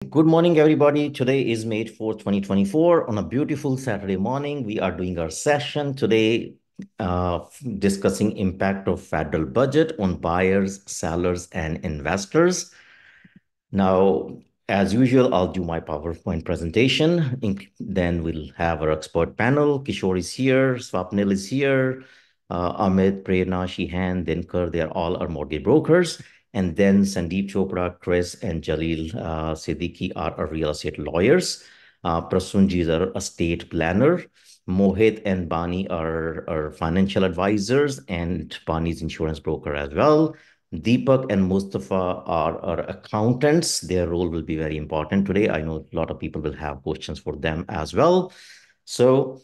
Good morning, everybody. Today is May 4th, 2024. On a beautiful Saturday morning, we are doing our session today, discussing impact of federal budget on buyers, sellers, and investors. Now, as usual, I'll do my PowerPoint presentation. Then we'll have our expert panel. Kishore is here, Swapnil is here, Amit, Prerna, Shihan, Dinkar, they're all our mortgage brokers. And then Sandeep Chopra, Chris, and Jalil Siddiqui are our real estate lawyers. Prasunji is our estate planner. Mohit and Bani are our financial advisors, and Bani's insurance broker as well. Deepak and Mustafa are our accountants. Their role will be very important today. I know a lot of people will have questions for them as well. So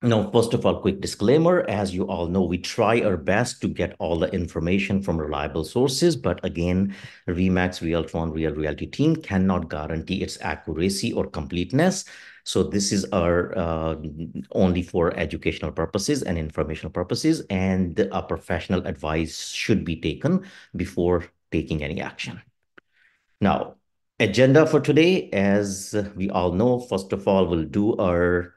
now, first of all, quick disclaimer. As you all know, we try our best to get all the information from reliable sources. But again, Remax Realtron Real Realty team cannot guarantee its accuracy or completeness. So this is our only for educational purposes and informational purposes. And a professional advice should be taken before taking any action. Now, agenda for today, as we all know, first of all, we'll do our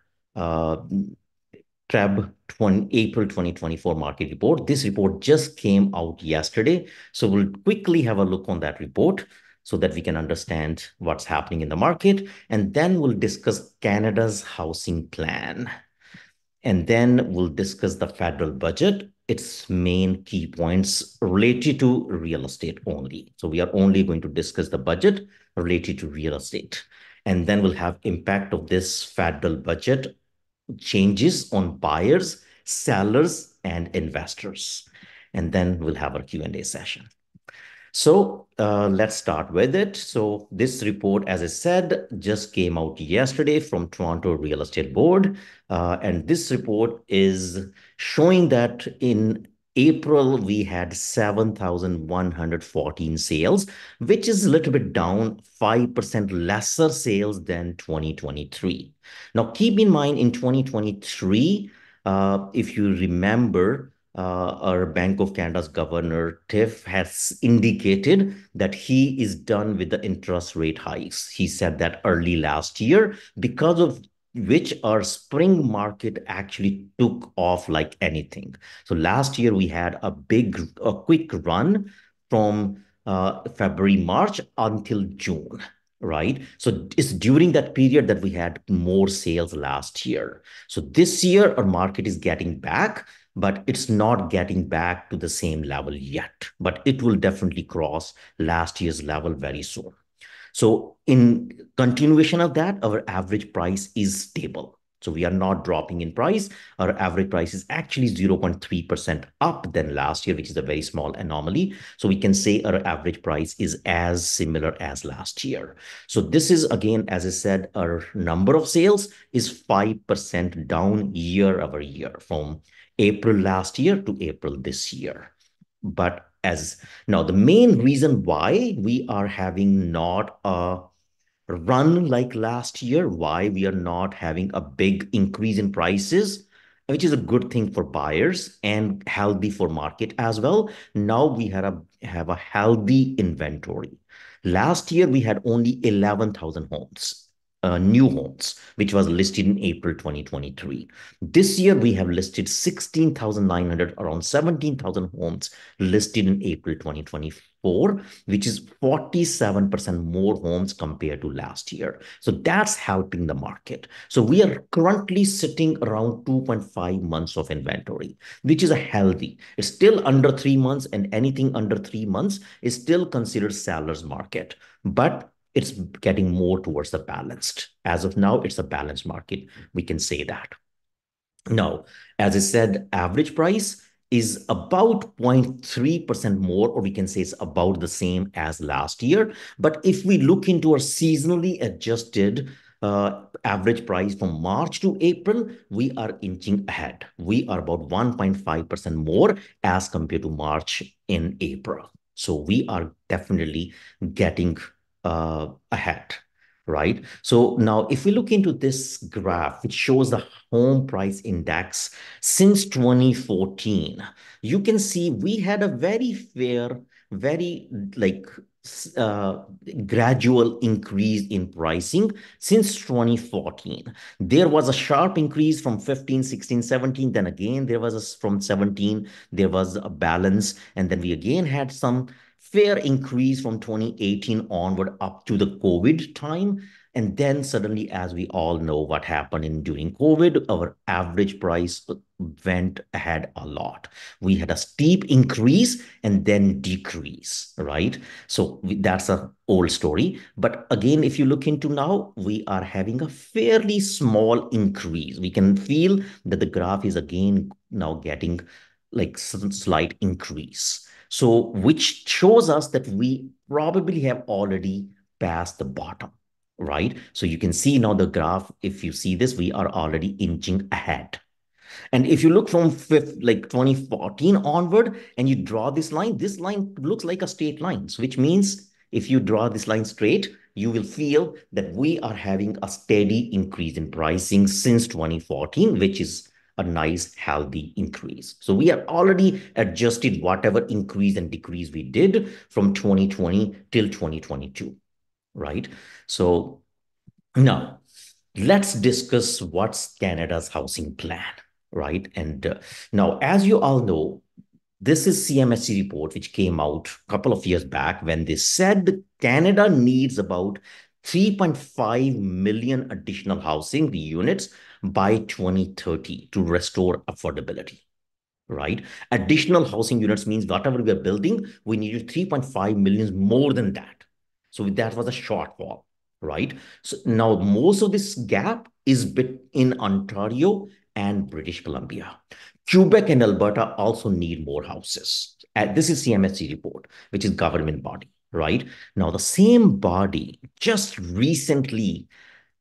April 2024 market report. This report just came out yesterday. So we'll quickly have a look on that report so that we can understand what's happening in the market. And then we'll discuss Canada's housing plan. And then we'll discuss the federal budget, its main key points related to real estate only. So we are only going to discuss the budget related to real estate. And then we'll have impact of this federal budget changes on buyers, sellers, and investors. And then we'll have our Q&A session. So let's start with it. So this report, as I said, just came out yesterday from Toronto Real Estate Board. And this report is showing that in April, we had 7,114 sales, which is a little bit down, 5% lesser sales than 2023. Now, keep in mind in 2023, if you remember, our Bank of Canada's governor, Tiff, has indicated that he is done with the interest rate hikes. He said that early last year, because of which our spring market actually took off like anything. So last year we had a quick run from February, March until June, right? So it's during that period that we had more sales last year. So this year our market is getting back, but it's not getting back to the same level yet. But it will definitely cross last year's level very soon. So in continuation of that, our average price is stable. So we are not dropping in price. Our average price is actually 0.3% up than last year, which is a very small anomaly. So we can say our average price is as similar as last year. So this is, again, as I said, our number of sales is 5% down year over year from April last year to April this year. But as now, the main reason why we are having not a run like last year, why we are not having a big increase in prices, which is a good thing for buyers and healthy for market as well. Now we have a healthy inventory. Last year, we had only 11,000 homes. New homes, which was listed in April 2023. This year, we have listed 16,900, around 17,000 homes listed in April 2024, which is 47% more homes compared to last year. So that's helping the market. So we are currently sitting around 2.5 months of inventory, which is a healthy. It's still under 3 months, and anything under 3 months is still considered seller's market. But it's getting more towards the balanced. As of now, it's a balanced market. We can say that. Now, as I said, average price is about 0.3% more, or we can say it's about the same as last year. But if we look into our seasonally adjusted average price from March to April, we are inching ahead. We are about 1.5% more as compared to March in April. So we are definitely getting ahead, right? So now if we look into this graph, which shows the home price index since 2014, you can see we had a very fair, very like uh, gradual increase in pricing since 2014. There was a sharp increase from 15, 16, 17. Then again, there was from 17, there was a balance. And then we again had some fair increase from 2018 onward up to the COVID time. And then suddenly, as we all know what happened in during COVID, our average price went ahead a lot. We had a steep increase and then decrease, right? So that's a old story. But again, if you look into now, we are having a fairly small increase. We can feel that the graph is again now getting like some slight increase. So which shows us that we probably have already passed the bottom, right? So you can see now the graph, if you see this, we are already inching ahead. And if you look from like 2014 onward and you draw this line looks like a straight line, which means if you draw this line straight, you will feel that we are having a steady increase in pricing since 2014, which is a nice, healthy increase. So we are already adjusted whatever increase and decrease we did from 2020 till 2022, right? So now let's discuss what's Canada's housing plan, right? And now, as you all know, this is CMSC report, which came out a couple of years back when they said Canada needs about 3.5 million additional housing units by 2030 to restore affordability, right? Additional housing units means whatever we are building, we needed 3.5 million more than that. So that was a shortfall, right? So now most of this gap is in Ontario and British Columbia. Quebec and Alberta also need more houses. This is CMSC report, which is government body, right? Now the same body just recently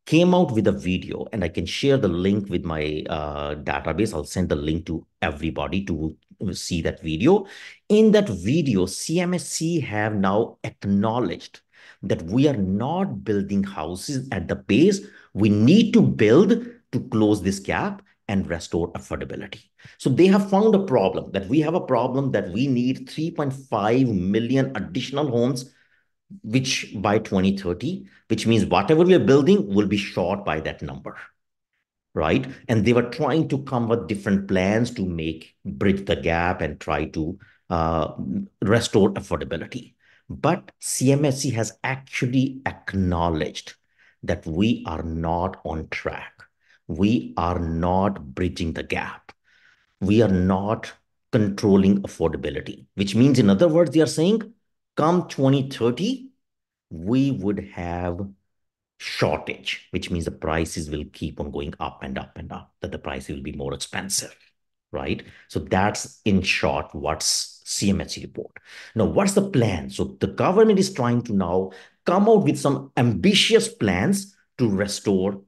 came out with a video, and I can share the link with my database. I'll send the link to everybody to see that video. In that video, CMSC have now acknowledged that we are not building houses at the pace we need to build to close this gap and restore affordability. So they have found a problem, that we have a problem that we need 3.5 million additional homes which by 2030, which means whatever we are building will be short by that number, right? And they were trying to come with different plans to make bridge the gap and try to uh, restore affordability. But CMSC has actually acknowledged that we are not on track. We are not bridging the gap. We are not controlling affordability, which means, in other words, they are saying, come 2030, we would have shortage, which means the prices will keep on going up and up and up, that the price will be more expensive, right? So that's in short what's CMHC report. Now, what's the plan? So the government is trying to now come out with some ambitious plans to restore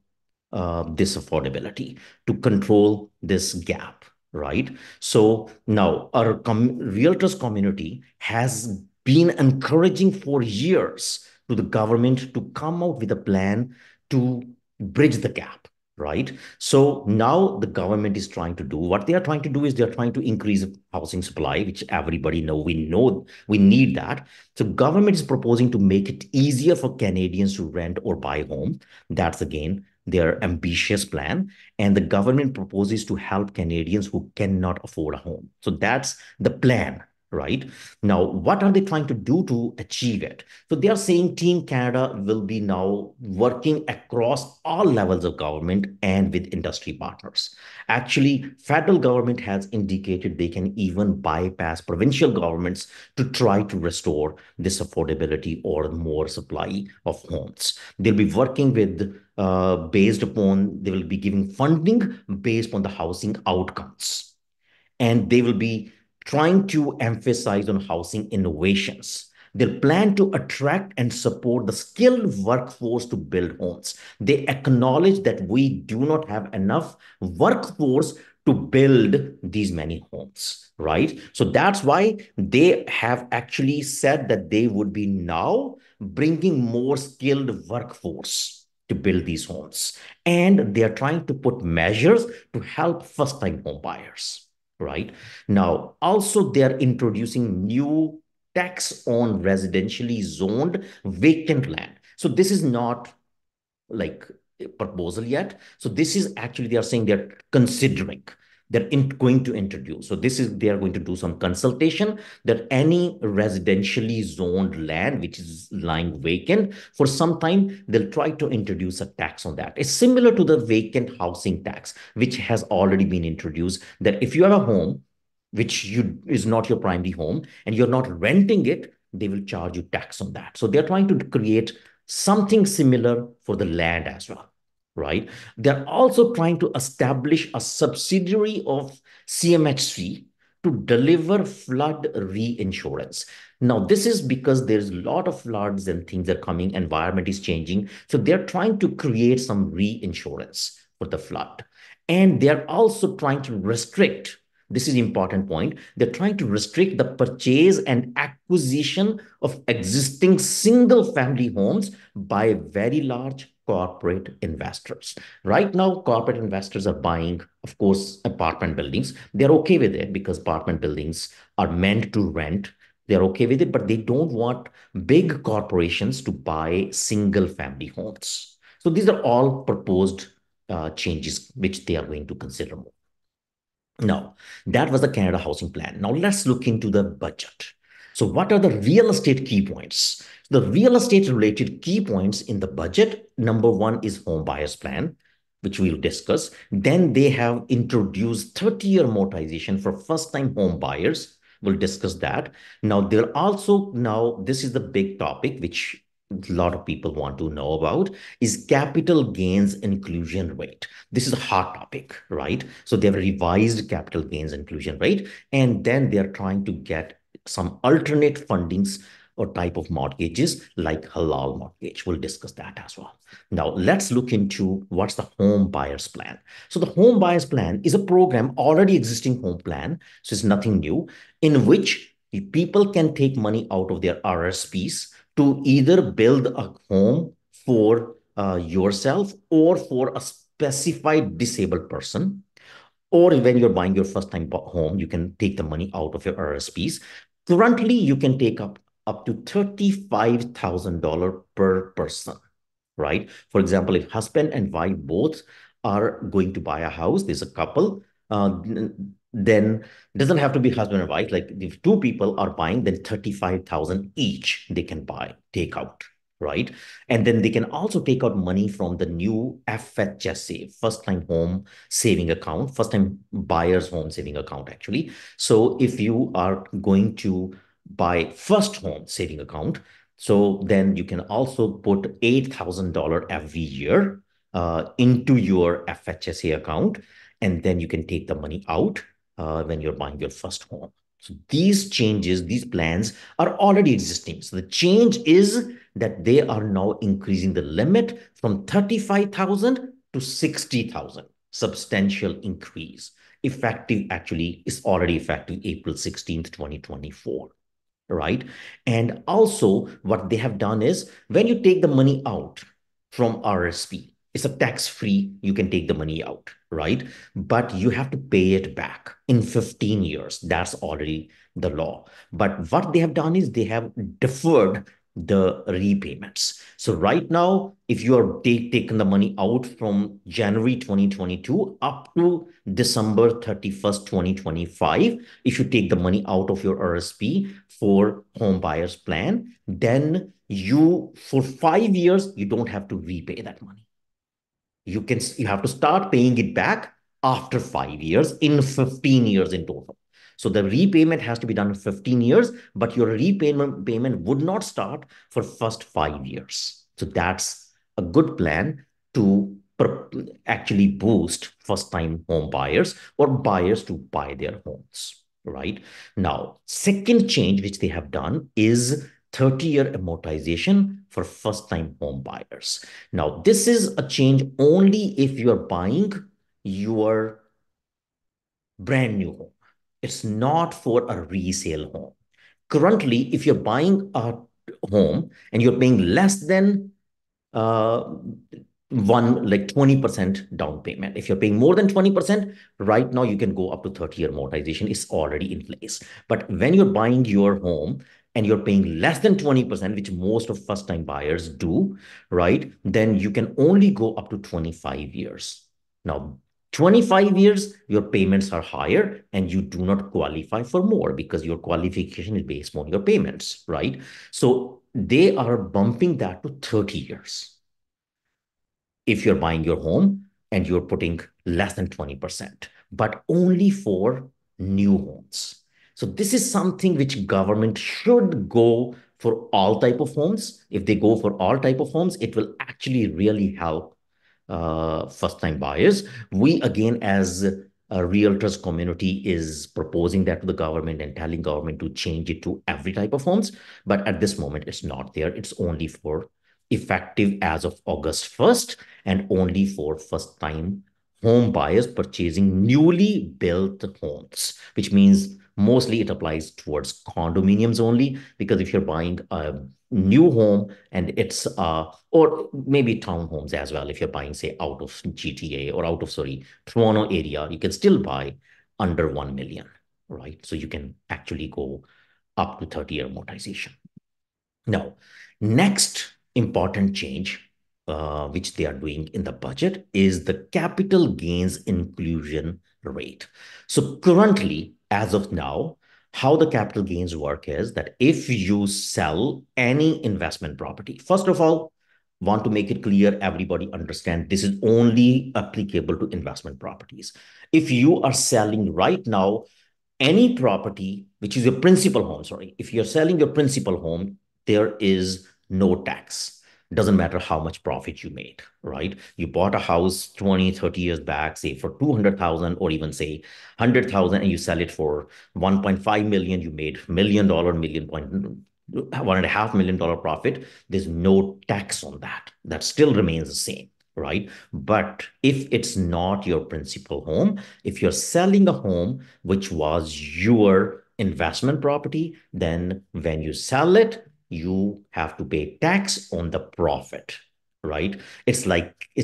this affordability, to control this gap, right? So now our realtors community has been encouraging for years to the government to come out with a plan to bridge the gap, right? So now the government is trying to do what they are trying to do is they're trying to increase housing supply, which everybody know we need that. So government is proposing to make it easier for Canadians to rent or buy home. That's again their ambitious plan. And the government proposes to help Canadians who cannot afford a home. So that's the plan, right? Now, what are they trying to do to achieve it? So they are saying Team Canada will be now working across all levels of government and with industry partners. Actually, federal government has indicated they can even bypass provincial governments to try to restore this affordability or more supply of homes. They'll be working with based upon, they will be giving funding based on the housing outcomes. And they will be trying to emphasize on housing innovations. They plan to attract and support the skilled workforce to build homes. They acknowledge that we do not have enough workforce to build these many homes, right? So that's why they have actually said that they would be now bringing more skilled workforce to build these homes. And they are trying to put measures to help first-time home buyers, right? Now, also they're introducing new tax on residentially zoned vacant land. So this is not like a proposal yet. So this is actually, they are saying they're considering, going to introduce. So this is, they are going to do some consultation that any residentially zoned land which is lying vacant for some time, they'll try to introduce a tax on that. It's similar to the vacant housing tax, which has already been introduced, that if you have a home which you is not your primary home and you're not renting it, they will charge you tax on that. So they're trying to create something similar for the land as well, right? They're also trying to establish a subsidiary of CMHC to deliver flood reinsurance. Now, this is because there's a lot of floods and things are coming, environment is changing. So they're trying to create some reinsurance for the flood. And they're also trying to restrict, this is important point, they're trying to restrict the purchase and acquisition of existing single family homes by very large corporate investors. Right now, corporate investors are buying, of course, apartment buildings. They're okay with it because apartment buildings are meant to rent. They're okay with it, but they don't want big corporations to buy single family homes. So these are all proposed changes which they are going to consider more. Now, that was the Canada Housing Plan. Now, let's look into the budget. So, what are the real estate key points? The real estate related key points in the budget, number one is home buyers plan, which we'll discuss. Then they have introduced 30-year amortization for first-time home buyers. We'll discuss that. Now, there also, now this is the big topic, which a lot of people want to know about, is capital gains inclusion rate. This is a hot topic, right? So they have revised capital gains inclusion rate, and then they're trying to get some alternate fundings or type of mortgages like halal mortgage. We'll discuss that as well. Now, let's look into what's the home buyers plan. So the home buyers plan is a program, already existing home plan, so it's nothing new, in which people can take money out of their RSPs to either build a home for yourself or for a specified disabled person. Or when you're buying your first time home, you can take the money out of your RSPs. Currently, you can take up to $35,000 per person, right? For example, if husband and wife both are going to buy a house, there's a couple, then it doesn't have to be husband and wife. Like if two people are buying, then 35,000 each they can take out, right? And then they can also take out money from the new FHSA, first time home saving account, first time buyer's home saving account, actually. So if you are going to buy first home saving account, so then you can also put $8,000 every year into your FHSA account, and then you can take the money out when you're buying your first home. So these changes, these plans are already existing. So the change is that they are now increasing the limit from 35,000 to 60,000, substantial increase. Effective, actually, is already effective April 16th, 2024. Right. And also, what they have done is when you take the money out from RSP, it's a tax free, you can take the money out, right? But you have to pay it back in 15 years. That's already the law. But what they have done is they have deferred the repayments. So right now, if you are taking the money out from January 2022 up to December 31st, 2025, if you take the money out of your RSP for home buyers plan, then you, for 5 years, you don't have to repay that money. You have to start paying it back after 5 years, in 15 years in total. So the repayment has to be done in 15 years, but your repayment payment would not start for first 5 years. So that's a good plan to actually boost first-time home buyers or buyers to buy their homes, right? Now, second change which they have done is 30-year amortization for first-time home buyers. Now, this is a change only if you are buying your brand new home. It's not for a resale home. Currently, if you're buying a home and you're paying less than uh, like 20% down payment. If you're paying more than 20%, right now you can go up to 30-year amortization. It's already in place. But when you're buying your home and you're paying less than 20%, which most of first time buyers do, right? Then you can only go up to 25 years. Now, 25 years, your payments are higher and you do not qualify for more because your qualification is based on your payments, right? So they are bumping that to 30 years if you're buying your home and you're putting less than 20%, but only for new homes. So this is something which government should go for all type of homes. If they go for all type of homes, it will actually really help first-time buyers. We, again, as a realtors community, is proposing that to the government and telling government to change it to every type of homes. But at this moment, it's not there. It's only for effective as of August 1st and only for first-time home buyers purchasing newly built homes, which means mostly it applies towards condominiums only, because if you're buying a new home and it's or maybe townhomes as well, if you're buying, say, out of GTA or out of, sorry, Toronto area, you can still buy under 1 million, right? So you can actually go up to 30-year amortization. Now, next important change, which they are doing in the budget, is the capital gains inclusion rate. So currently, as of now, how the capital gains work is that if you sell any investment property, first of all, want to make it clear, everybody understand this is only applicable to investment properties. If you are selling right now any property, which is your principal home, sorry, if you're selling your principal home, there is no tax. Doesn't matter how much profit you made, right? You bought a house 20, 30 years back, say for 200,000 or even say 100,000, and you sell it for 1.5 million, you made $1 million, $1.5 million profit. There's no tax on that. That still remains the same, right? But if it's not your principal home, if you're selling a home which was your investment property, then when you sell it, you have to pay tax on the profit, right? It's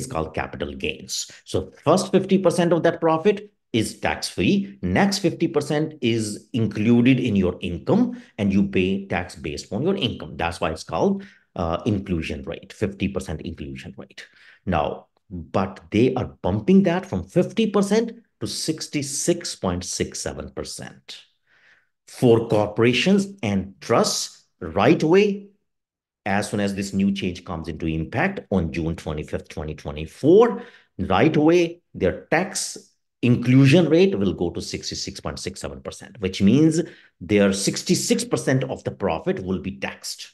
called capital gains. So first 50% of that profit is tax free. Next 50% is included in your income and you pay tax based on your income. That's why it's called inclusion rate, 50% inclusion rate. Now, but they are bumping that from 50% to 66.67%. For corporations and trusts, right away, as soon as this new change comes into impact on June 25th, 2024, right away, their tax inclusion rate will go to 66.67%, which means their 66% of the profit will be taxed,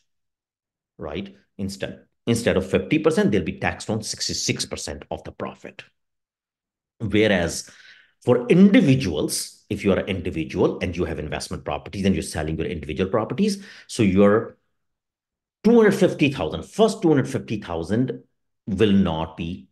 right? Instead of 50%, they'll be taxed on 66% of the profit. Whereas for individuals, if you're an individual and you have investment properties and you're selling your individual properties, so your 250,000, first 250,000 will not be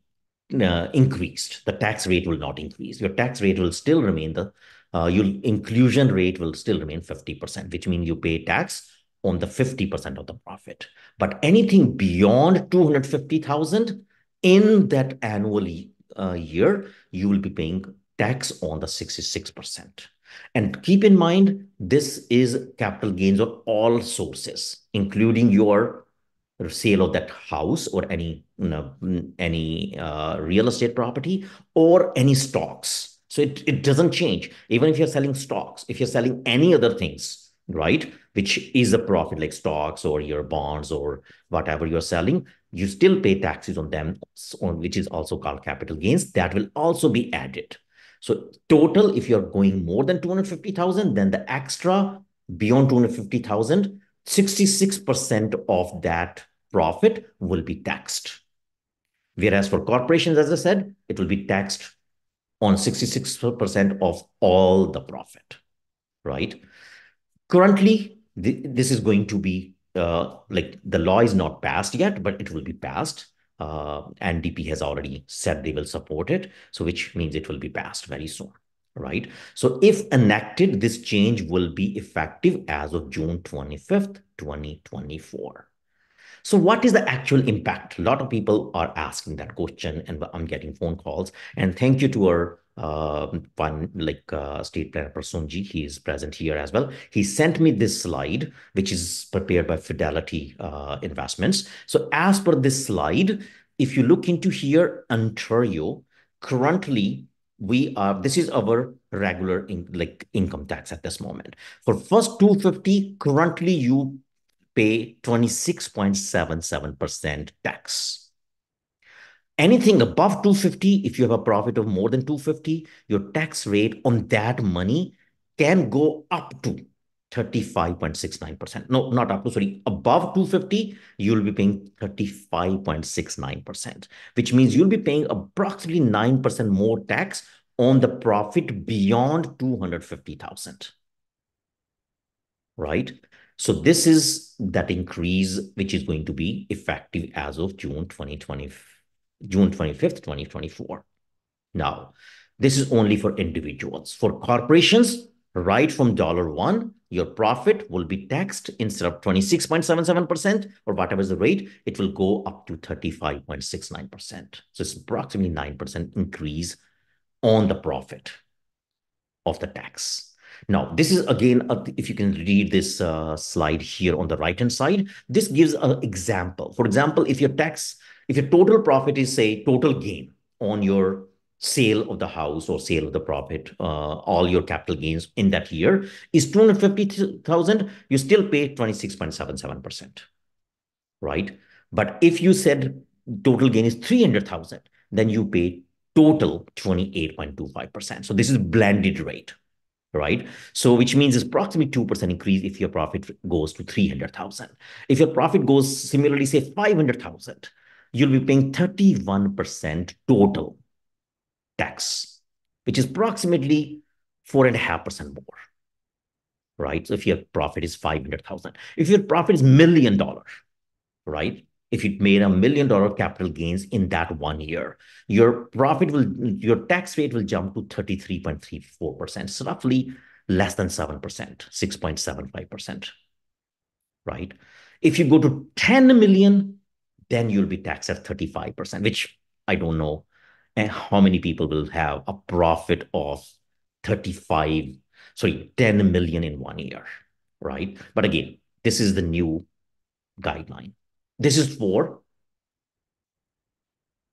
increased. The tax rate will not increase. Your tax rate will still remain your inclusion rate will still remain 50%, which means you pay tax on the 50% of the profit. But anything beyond 250,000 in that annually year, you will be paying tax on the 66%. And keep in mind, this is capital gains on all sources, including your sale of that house or any real estate property or any stocks. So it doesn't change. Even if you're selling stocks, if you're selling any other things, right, which is a profit like stocks or your bonds or whatever you're selling, you still pay taxes on them, which is also called capital gains. That will also be added. So total, if you're going more than 250,000, then the extra beyond 250,000, 66% of that profit will be taxed. Whereas for corporations, as I said, it will be taxed on 66% of all the profit, right? Currently, this is going to be like the law is not passed yet, but it will be passed. NDP has already said they will support it, so which means it will be passed very soon, right? So if enacted, this change will be effective as of June 25th, 2024. So what is the actual impact? A lot of people are asking that question, and I'm getting phone calls. And thank you to our one state planner Prasunji. He is present here as well. He sent me this slide, which is prepared by Fidelity Investments. So as per this slide, if you look into here, Ontario, currently we are, this is our regular income tax at this moment. For first 250, currently you pay 26.77% tax. Anything above 250, if you have a profit of more than 250, your tax rate on that money can go up to 35.69%. No, not up to, sorry, above 250, you'll be paying 35.69%, which means you'll be paying approximately 9% more tax on the profit beyond 250,000, right? So this is that increase, which is going to be effective as of June 2020, June 25th, 2024. Now, this is only for individuals. For corporations, right from $1, your profit will be taxed instead of 26.77% or whatever is the rate, it will go up to 35.69%. So it's approximately 9% increase on the profit of the tax. Now, this is again, if you can read this slide here on the right-hand side, this gives an example. For example, if your total profit is, say, total gain on your sale of the house or sale of the profit, all your capital gains in that year is 250,000, you still pay 26.77%, right? But if you said total gain is 300,000, then you pay total 28.25%. So this is blended rate, right? So which means it's approximately 2% increase if your profit goes to 300,000. If your profit goes similarly, say 500,000, you'll be paying 31% total tax, which is approximately 4.5% more, right? So if your profit is 500,000, if your profit is $1 million, right? If you made $1 million capital gains in that 1 year, your tax rate will jump to 33.34%. So roughly less than 7%, 6.75%, right? If you go to 10 million, then you'll be taxed at 35%, which I don't know how many people will have a profit of 10 million in 1 year, right? But again, this is the new guideline. This is for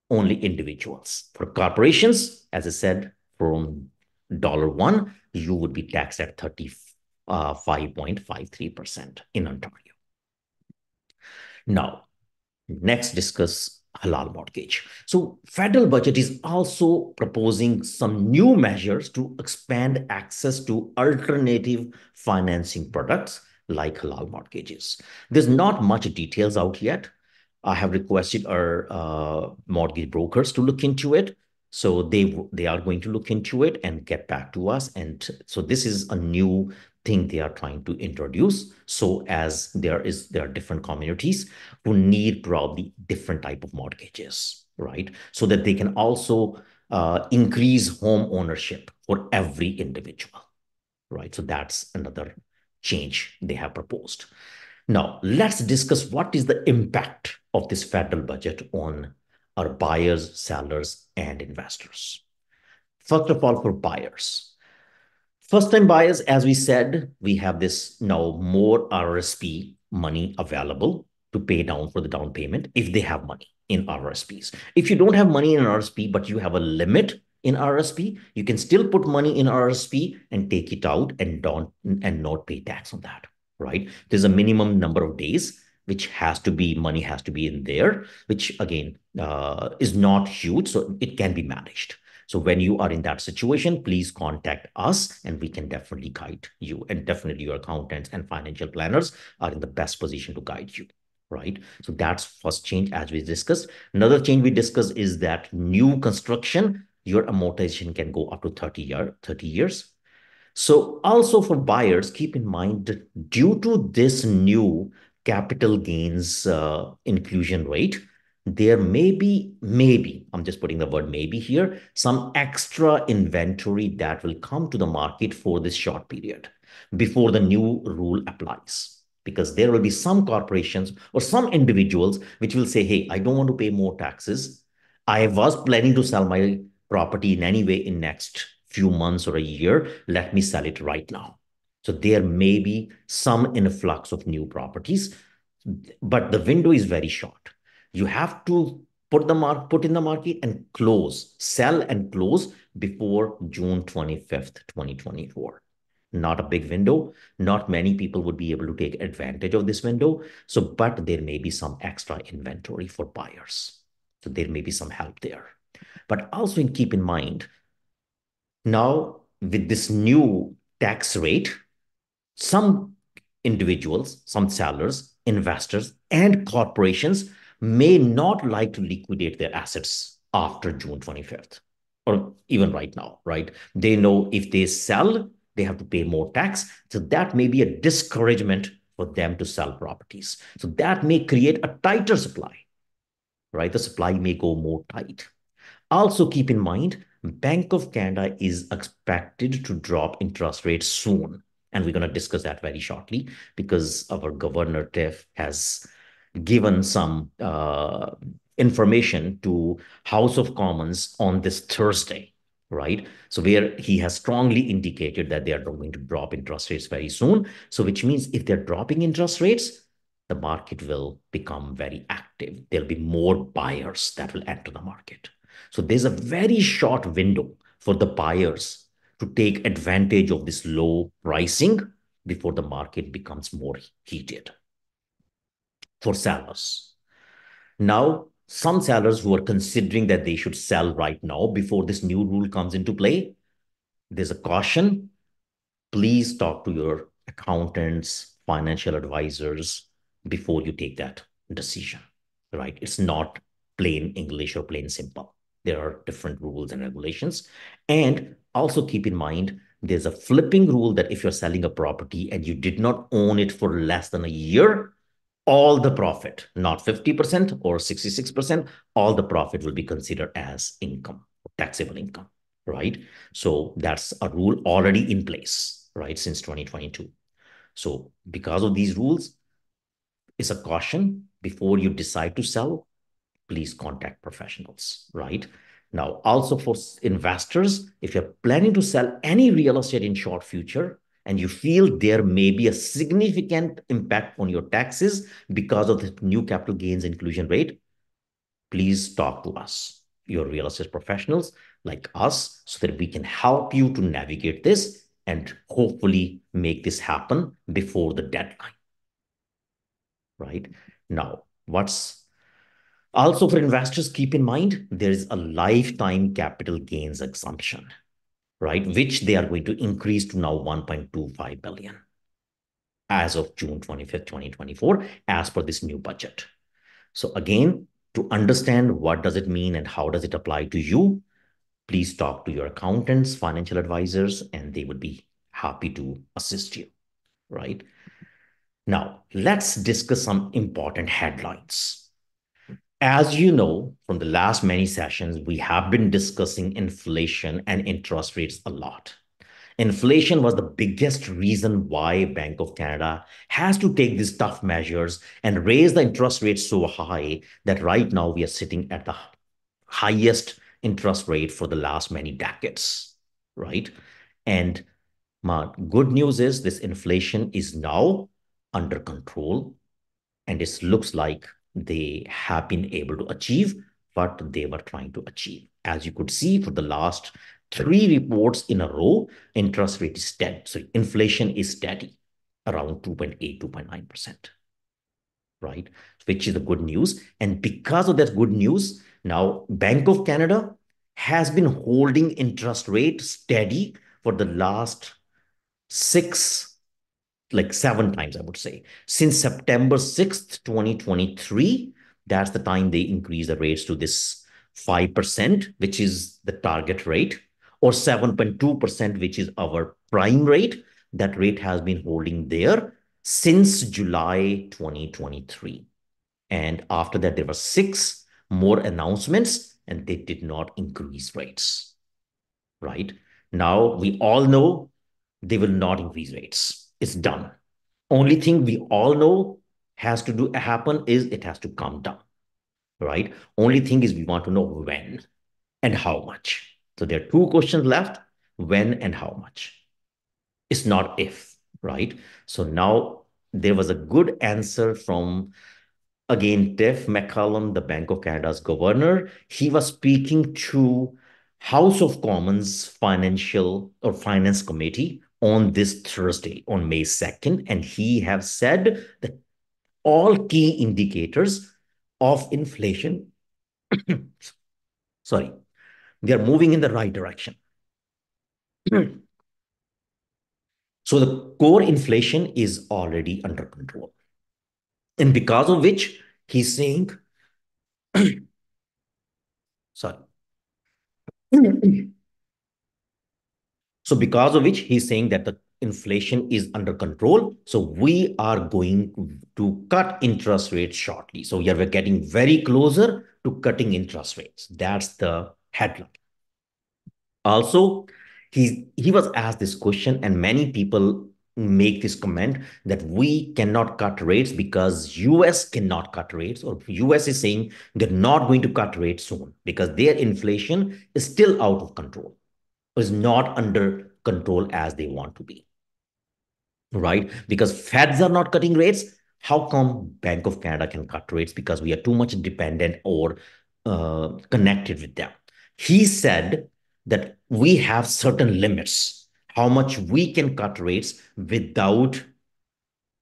only individuals. For corporations, as I said, from $1, you would be taxed at 35.53% in Ontario. Now, next discuss halal mortgage. So federal budget is also proposing some new measures to expand access to alternative financing products like halal mortgages. There's not much details out yet. I have requested our mortgage brokers to look into it. So they are going to look into it and get back to us. And so this is a new thing they are trying to introduce. So as there are different communities who need probably different type of mortgages, right? So that they can also increase home ownership for every individual, right? So that's another change they have proposed. Now, let's discuss what is the impact of this federal budget on our buyers, sellers, and investors. First of all, for buyers. First-time buyers, as we said, we have this now more RSP money available to pay down for the down payment if they have money in RSPs. If you don't have money in RSP, but you have a limit in RSP, you can still put money in RSP and take it out and not pay tax on that, right? There's a minimum number of days which money has to be in there, which again is not huge, so it can be managed. So when you are in that situation, please contact us and we can definitely guide you. And definitely your accountants and financial planners are in the best position to guide you, right? So that's first change as we discussed. Another change we discussed is that new construction, your amortization can go up to 30 years. So also for buyers, keep in mind that due to this new capital gains inclusion rate, there may be, maybe, I'm just putting the word maybe here, some extra inventory that will come to the market for this short period before the new rule applies. because there will be some corporations or some individuals which will say, hey, I don't want to pay more taxes. I was planning to sell my property in any way in next few months or a year. Let me sell it right now. So there may be some influx of new properties, but the window is very short. You have to put in the market and close, sell and close before June 25th, 2024. Not a big window. Not many people would be able to take advantage of this window. So, but there may be some extra inventory for buyers. So there may be some help there. But also keep in mind, now with this new tax rate, some individuals, some sellers, investors, and corporations may not like to liquidate their assets after June 25th or even right now, right? They know if they sell, they have to pay more tax. So that may be a discouragement for them to sell properties. So that may create a tighter supply, right? The supply may go more tight. Also, keep in mind, Bank of Canada is expected to drop interest rates soon. And we're going to discuss that very shortly because our governor, Tiff, has given some information to House of Commons on this Thursday, right? So where he has strongly indicated that they are going to drop interest rates very soon. So which means if they're dropping interest rates, the market will become very active. There'll be more buyers that will enter the market. So there's a very short window for the buyers to take advantage of this low pricing before the market becomes more heated for sellers. Now, some sellers who are considering that they should sell right now before this new rule comes into play, there's a caution. Please talk to your accountants, financial advisors before you take that decision, right? It's not plain English or plain simple. There are different rules and regulations. And also keep in mind, there's a flipping rule that if you're selling a property and you did not own it for less than a year, all the profit, not 50% or 66%, all the profit will be considered as income, taxable income, right? So that's a rule already in place, right, since 2022. So because of these rules, it's a caution before you decide to sell, please contact professionals, right? Now, also for investors, if you're planning to sell any real estate in short future and you feel there may be a significant impact on your taxes because of the new capital gains inclusion rate, please talk to us, your real estate professionals like us, so that we can help you to navigate this and hopefully make this happen before the deadline, right? Now, what's also for investors, keep in mind, there is a lifetime capital gains exemption, right? Which they are going to increase to now 1.25 billion as of June 25th, 2024, as per this new budget. So again, to understand what does it mean and how does it apply to you, please talk to your accountants, financial advisors, and they would be happy to assist you, right? Now, let's discuss some important headlines. As you know, from the last many sessions, we have been discussing inflation and interest rates a lot. Inflation was the biggest reason why Bank of Canada has to take these tough measures and raise the interest rates so high that right now we are sitting at the highest interest rate for the last many decades, right? And my good news is this inflation is now under control, and it looks like they have been able to achieve what they were trying to achieve. As you could see, for the last three reports in a row, interest rate is steady. So inflation is steady around 2.8, 2.9%, right? Which is the good news. And because of that good news, now Bank of Canada has been holding interest rate steady for the last six like seven times, I would say. Since September 6th, 2023, that's the time they increase the rates to this 5%, which is the target rate, or 7.2%, which is our prime rate. That rate has been holding there since July 2023. And after that, there were six more announcements, and they did not increase rates, right? Now, we all know they will not increase rates. It's done. Only thing we all know has to do happen is it has to come down, right? Only thing is we want to know when and how much. So there are two questions left: when and how much. It's not if, right? So now there was a good answer from, again, Tiff McCallum, the Bank of Canada's governor. He was speaking to House of Commons Financial or Finance Committee on this Thursday, on May 2nd, and he has said that all key indicators of inflation, sorry, they are moving in the right direction. So the core inflation is already under control. And because of which he's saying, sorry. So because of which he's saying that the inflation is under control. So we are going to cut interest rates shortly. So yeah, we're getting very closer to cutting interest rates. That's the headline. Also, he was asked this question, and many people make this comment that we cannot cut rates because US cannot cut rates, or US is saying they're not going to cut rates soon because their inflation is still out of control, is not under control as they want to be, right? Because Feds are not cutting rates. How come Bank of Canada can cut rates? Because we are too much dependent or connected with them. He said that we have certain limits, how much we can cut rates without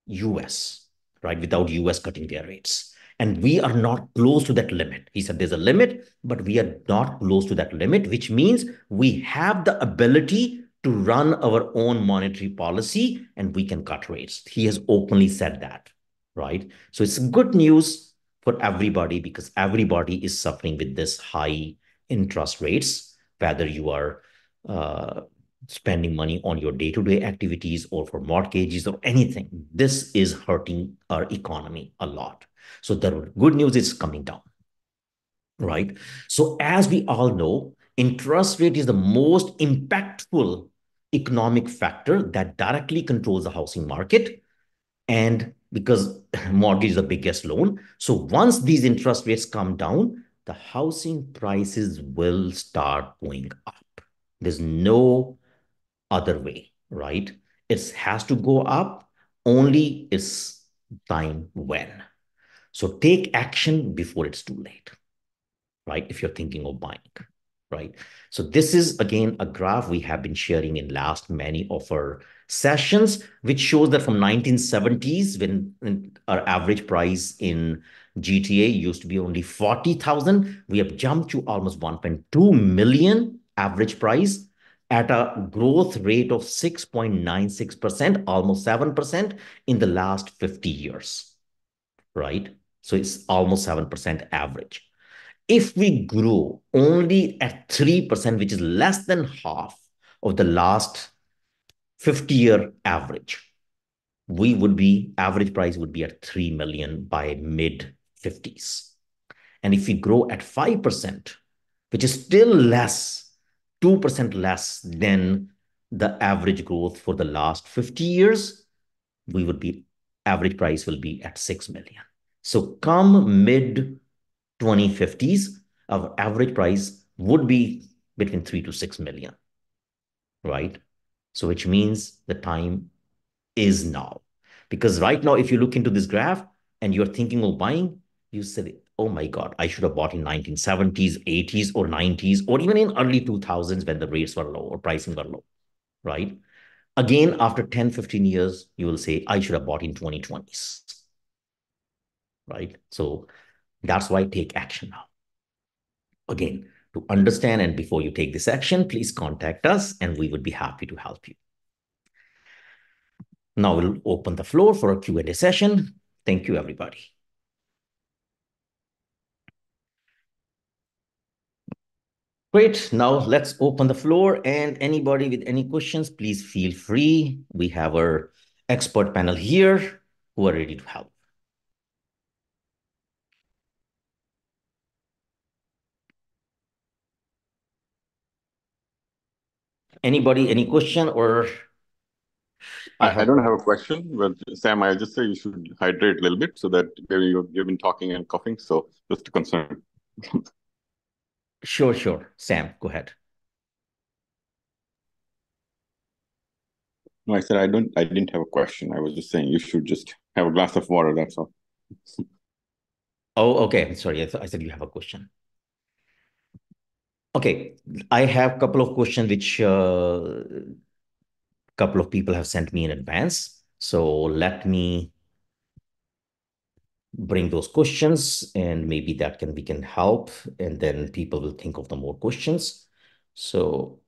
US, right? Without US cutting their rates. And we are not close to that limit. He said there's a limit, but we are not close to that limit, which means we have the ability to run our own monetary policy and we can cut rates. He has openly said that, right? So it's good news for everybody because everybody is suffering with this high interest rates, whether you are uh, spending money on your day-to-day activities or for mortgages or anything. This is hurting our economy a lot. So the good news is coming down, right? So as we all know, interest rate is the most impactful economic factor that directly controls the housing market. And because mortgage is the biggest loan, so once these interest rates come down, the housing prices will start going up. There's no other way, right? It has to go up, only it's time when. So take action before it's too late, right? If you're thinking of buying, right? So this is again a graph we have been sharing in last many of our sessions, which shows that from 1970s, when our average price in GTA used to be only 40,000, we have jumped to almost 1.2 million average price at a growth rate of 6.96%, almost 7% in the last 50 years, right? So it's almost 7% average. If we grow only at 3%, which is less than half of the last 50-year average, we would be, average price would be at 3 million by mid 50s. And if we grow at 5%, which is still less, 2% less than the average growth for the last 50 years, we would be, average price will be at 6 million. So come mid 2050s, our average price would be between 3 to 6 million, right? So which means the time is now. Because right now, if you look into this graph and you're thinking of buying, you say, oh my God, I should have bought in 1970s, 80s, or 90s, or even in early 2000s when the rates were low or pricing were low, right? Again, after 10, 15 years, you will say, I should have bought in 2020s, right? So that's why take action now. Again, to understand and before you take this action, please contact us and we would be happy to help you. Now we'll open the floor for a Q&A session. Thank you, everybody. Great. Now let's open the floor and anybody with any questions, please feel free. We have our expert panel here who are ready to help. Anybody, any question or You I have don't have a question, but Sam, I just say you should hydrate a little bit so that maybe you've been talking and coughing. So just a concern. sure, sure. Sam, go ahead. No, I said I didn't have a question. I was just saying you should just have a glass of water. That's all. Oh, okay. Sorry, I said you have a question. Okay, I have a couple of questions which couple of people have sent me in advance. So let me bring those questions, and maybe that can we can help, and then people will think of the more questions. So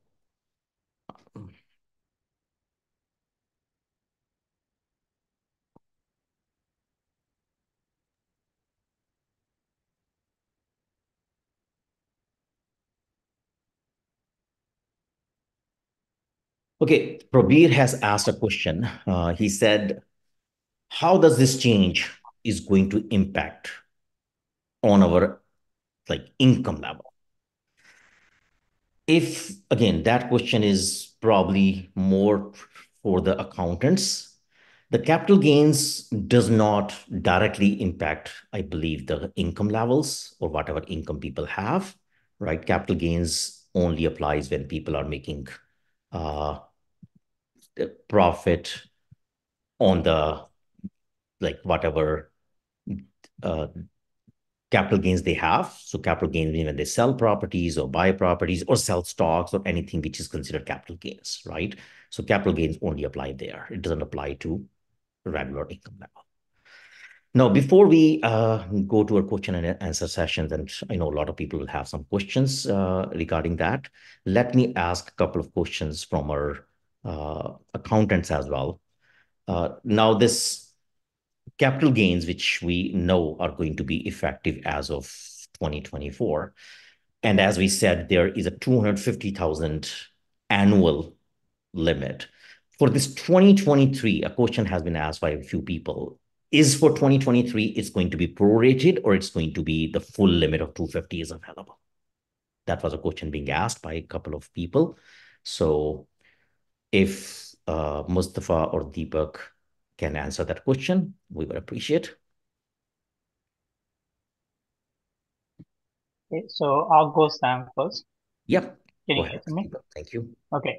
okay, Prabir has asked a question. He said, how does this change is going to impact on our like income level? If again, that question is probably more for the accountants. The capital gains does not directly impact, I believe, the income levels or whatever income people have, right? Capital gains only applies when people are making uh, the profit on the like whatever uh, capital gains they have. So capital gains mean when they sell properties or buy properties or sell stocks or anything which is considered capital gains, right? So capital gains only apply there. It doesn't apply to regular income level. Now, before we go to our question and answer sessions, and I know a lot of people will have some questions regarding that, let me ask a couple of questions from our accountants as well. Now, this capital gains, which we know are going to be effective as of 2024. And as we said, there is a 250,000 annual limit. For this 2023, a question has been asked by a few people. Is for 2023, it's going to be prorated or it's going to be the full limit of 250 is available? That was a question being asked by a couple of people. So if Mustafa or Deepak can answer that question, we would appreciate. Okay, so I'll go Sam first. Yep. Can Go you ahead, hear me? Deepak. Thank you. Okay.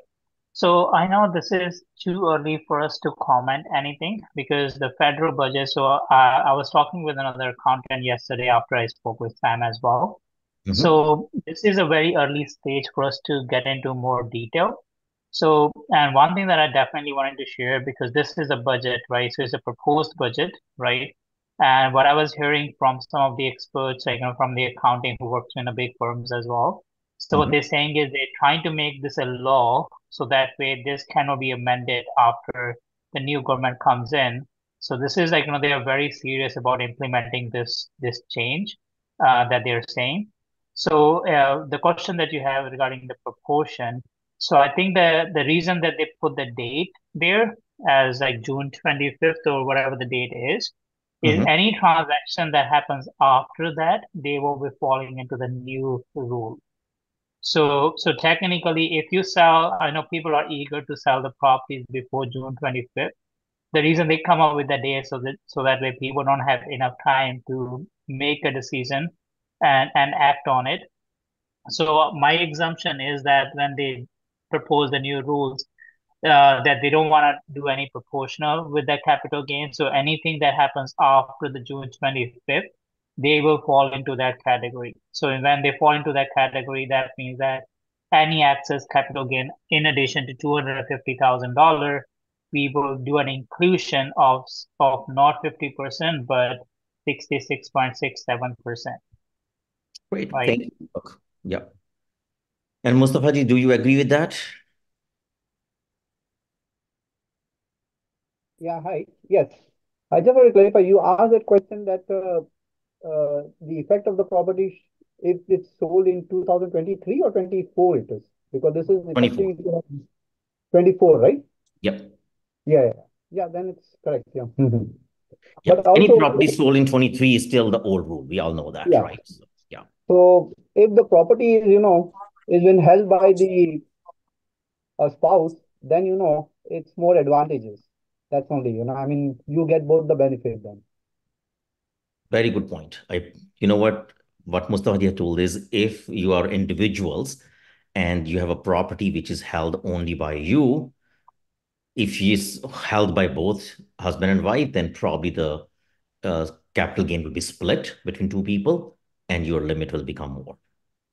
So I know this is too early for us to comment anything because the federal budget. So I was talking with another accountant yesterday after I spoke with Sam as well. Mhm. So this is a very early stage for us to get into more detail. So, and one thing that I definitely wanted to share because this is a budget, right? So it's a proposed budget, right? And what I was hearing from some of the experts, like, from the accounting who works in the big firms as well. So what Mhm. they're saying is they're trying to make this a law so that way this cannot be amended after the new government comes in. So this is like, they are very serious about implementing this change that they're saying. So the question that you have regarding the proportion, so I think the reason that they put the date there as like June 25th or whatever the date is Mhm. any transaction that happens after that, they will be falling into the new rule. So technically, if you sell, I know people are eager to sell the properties before June 25th. The reason they come up with the day so that way people don't have enough time to make a decision and act on it. So my assumption is that when they propose the new rules, that they don't want to do any proportional with that capital gain. So anything that happens after the June 25th, they will fall into that category. So when they fall into that category, that means that any excess capital gain, in addition to $250,000, we will do an inclusion of not 50%, but 66.67%, Great. right? Thank you, Deepak. Yep. And Mustafa ji, do you agree with that? Yeah, hi. Yes. I just want to clarify, you asked that question that the effect of the property, if it's sold in 2023 or 24 it is, because this is 24. effective 24, right? Yep. Yeah, yeah. Yeah, then it's correct. Yeah. Mhm. But Yep. Any also, property sold in 23 is still the old rule. We all know that, yeah. right? So, yeah. So if the property is, is been held by the spouse, then, it's more advantageous. That's only, I mean, you get both the benefit then. Very good point. You know what Mustafa had told is if you are individuals and you have a property which is held only by you, if it's held by both husband and wife, then probably the capital gain will be split between two people and your limit will become more,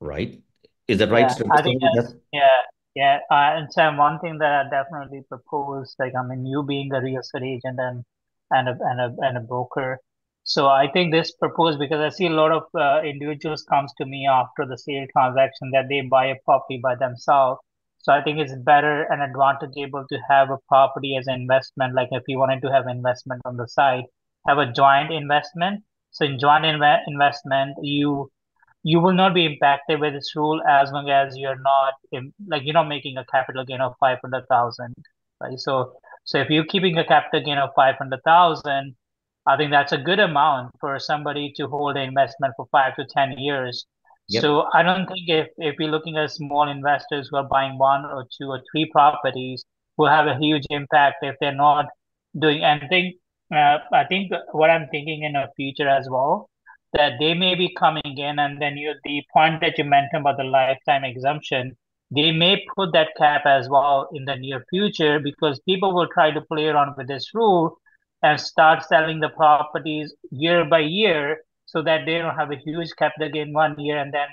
right? Is that right, Yeah, I think Mustafa? that's yeah, yeah. And Sam, one thing that I definitely propose, like I mean, you being a real estate agent and a broker, so I think this proposed because I see a lot of individuals comes to me after the sale transaction that they buy a property by themselves. So I think it's better and advantageable to have a property as an investment. Like if you wanted to have investment on the side, have a joint investment. So in joint investment, you will not be impacted by this rule as long as you're not like you're not making a capital gain of 500,000, right? So if you're keeping a capital gain of 500,000, I think that's a good amount for somebody to hold an investment for 5 to 10 years. Yep. So I don't think if you're looking at small investors who are buying one or two or three properties will have a huge impact if they're not doing anything. I think what I'm thinking in the future as well that they may be coming in and then the point that you mentioned about the lifetime exemption, they may put that cap as well in the near future because people will try to play around with this rule and start selling the properties year by year so that they don't have a huge capital gain 1 year and then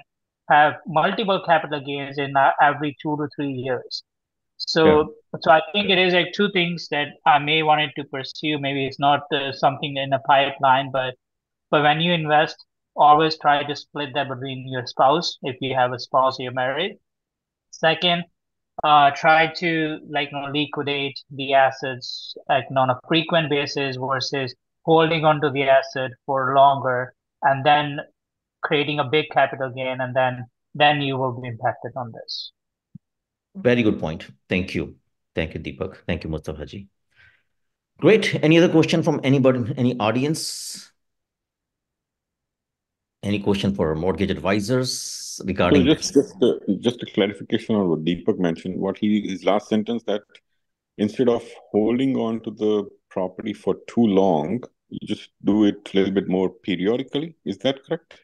have multiple capital gains in every 2 to 3 years. Yeah. So I think it is like two things that I may wanted to pursue. Maybe it's not something in a pipeline, but when you invest, always try to split that between your spouse if you have a spouse you're married. Second, try to liquidate the assets on a frequent basis versus holding on to the asset for longer and then creating a big capital gain and then you will be impacted on this. Very good point. Thank you. Thank you, Deepak. Thank you, Mustafa ji. Great. Any other question from anybody, any audience? Any question for mortgage advisors regarding So this? just a clarification on what Deepak mentioned. His last sentence that instead of holding on to the property for too long, you just do it a little bit more periodically. Is that correct?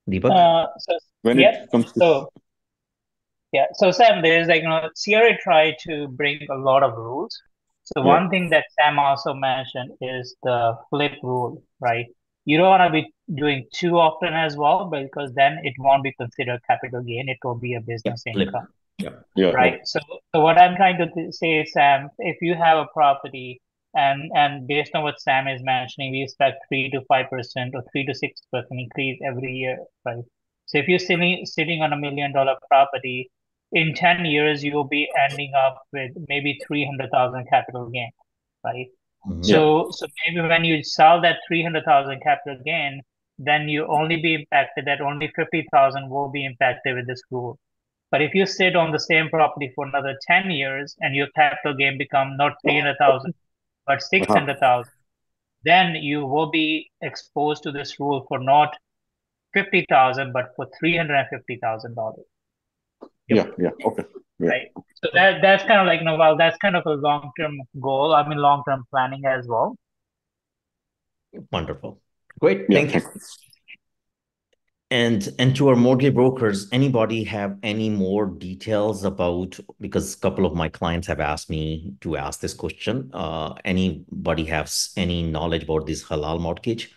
Deepak? So When yep. it comes to So yeah, so Sam, there's CRA tried to bring a lot of rules. So yeah, one thing that Sam also mentioned is the flip rule, right? You don't want to be doing too often as well, because then it won't be considered capital gain. It will be a Yeah, business flip. income. Yeah. yeah, Right. So what I'm trying to say, Sam, if you have a property and based on what Sam is mentioning, we expect 3 to 5% or 3 to 6% increase every year, right? So if you're sitting on $1 million property, in 10 years you will be ending up with maybe 300,000 capital gain, right? yeah, So maybe when you sell that 300,000 capital gain, then you only be impacted that only 50,000 will be impacted with this rule. But if you sit on the same property for another 10 years and your capital gain become not 300,000, but uh-huh. 600,000, then you will be exposed to this rule for not 50,000, but for $350,000, Yeah, yeah, okay, yeah, right? So that's kind of well, that's kind of a long-term goal. I mean, long-term planning as well. Wonderful. Great. yeah. Thank you. And to our mortgage brokers, anybody have any more details about, because a couple of my clients have asked me to ask this question. Anybody has any knowledge about this halal mortgage?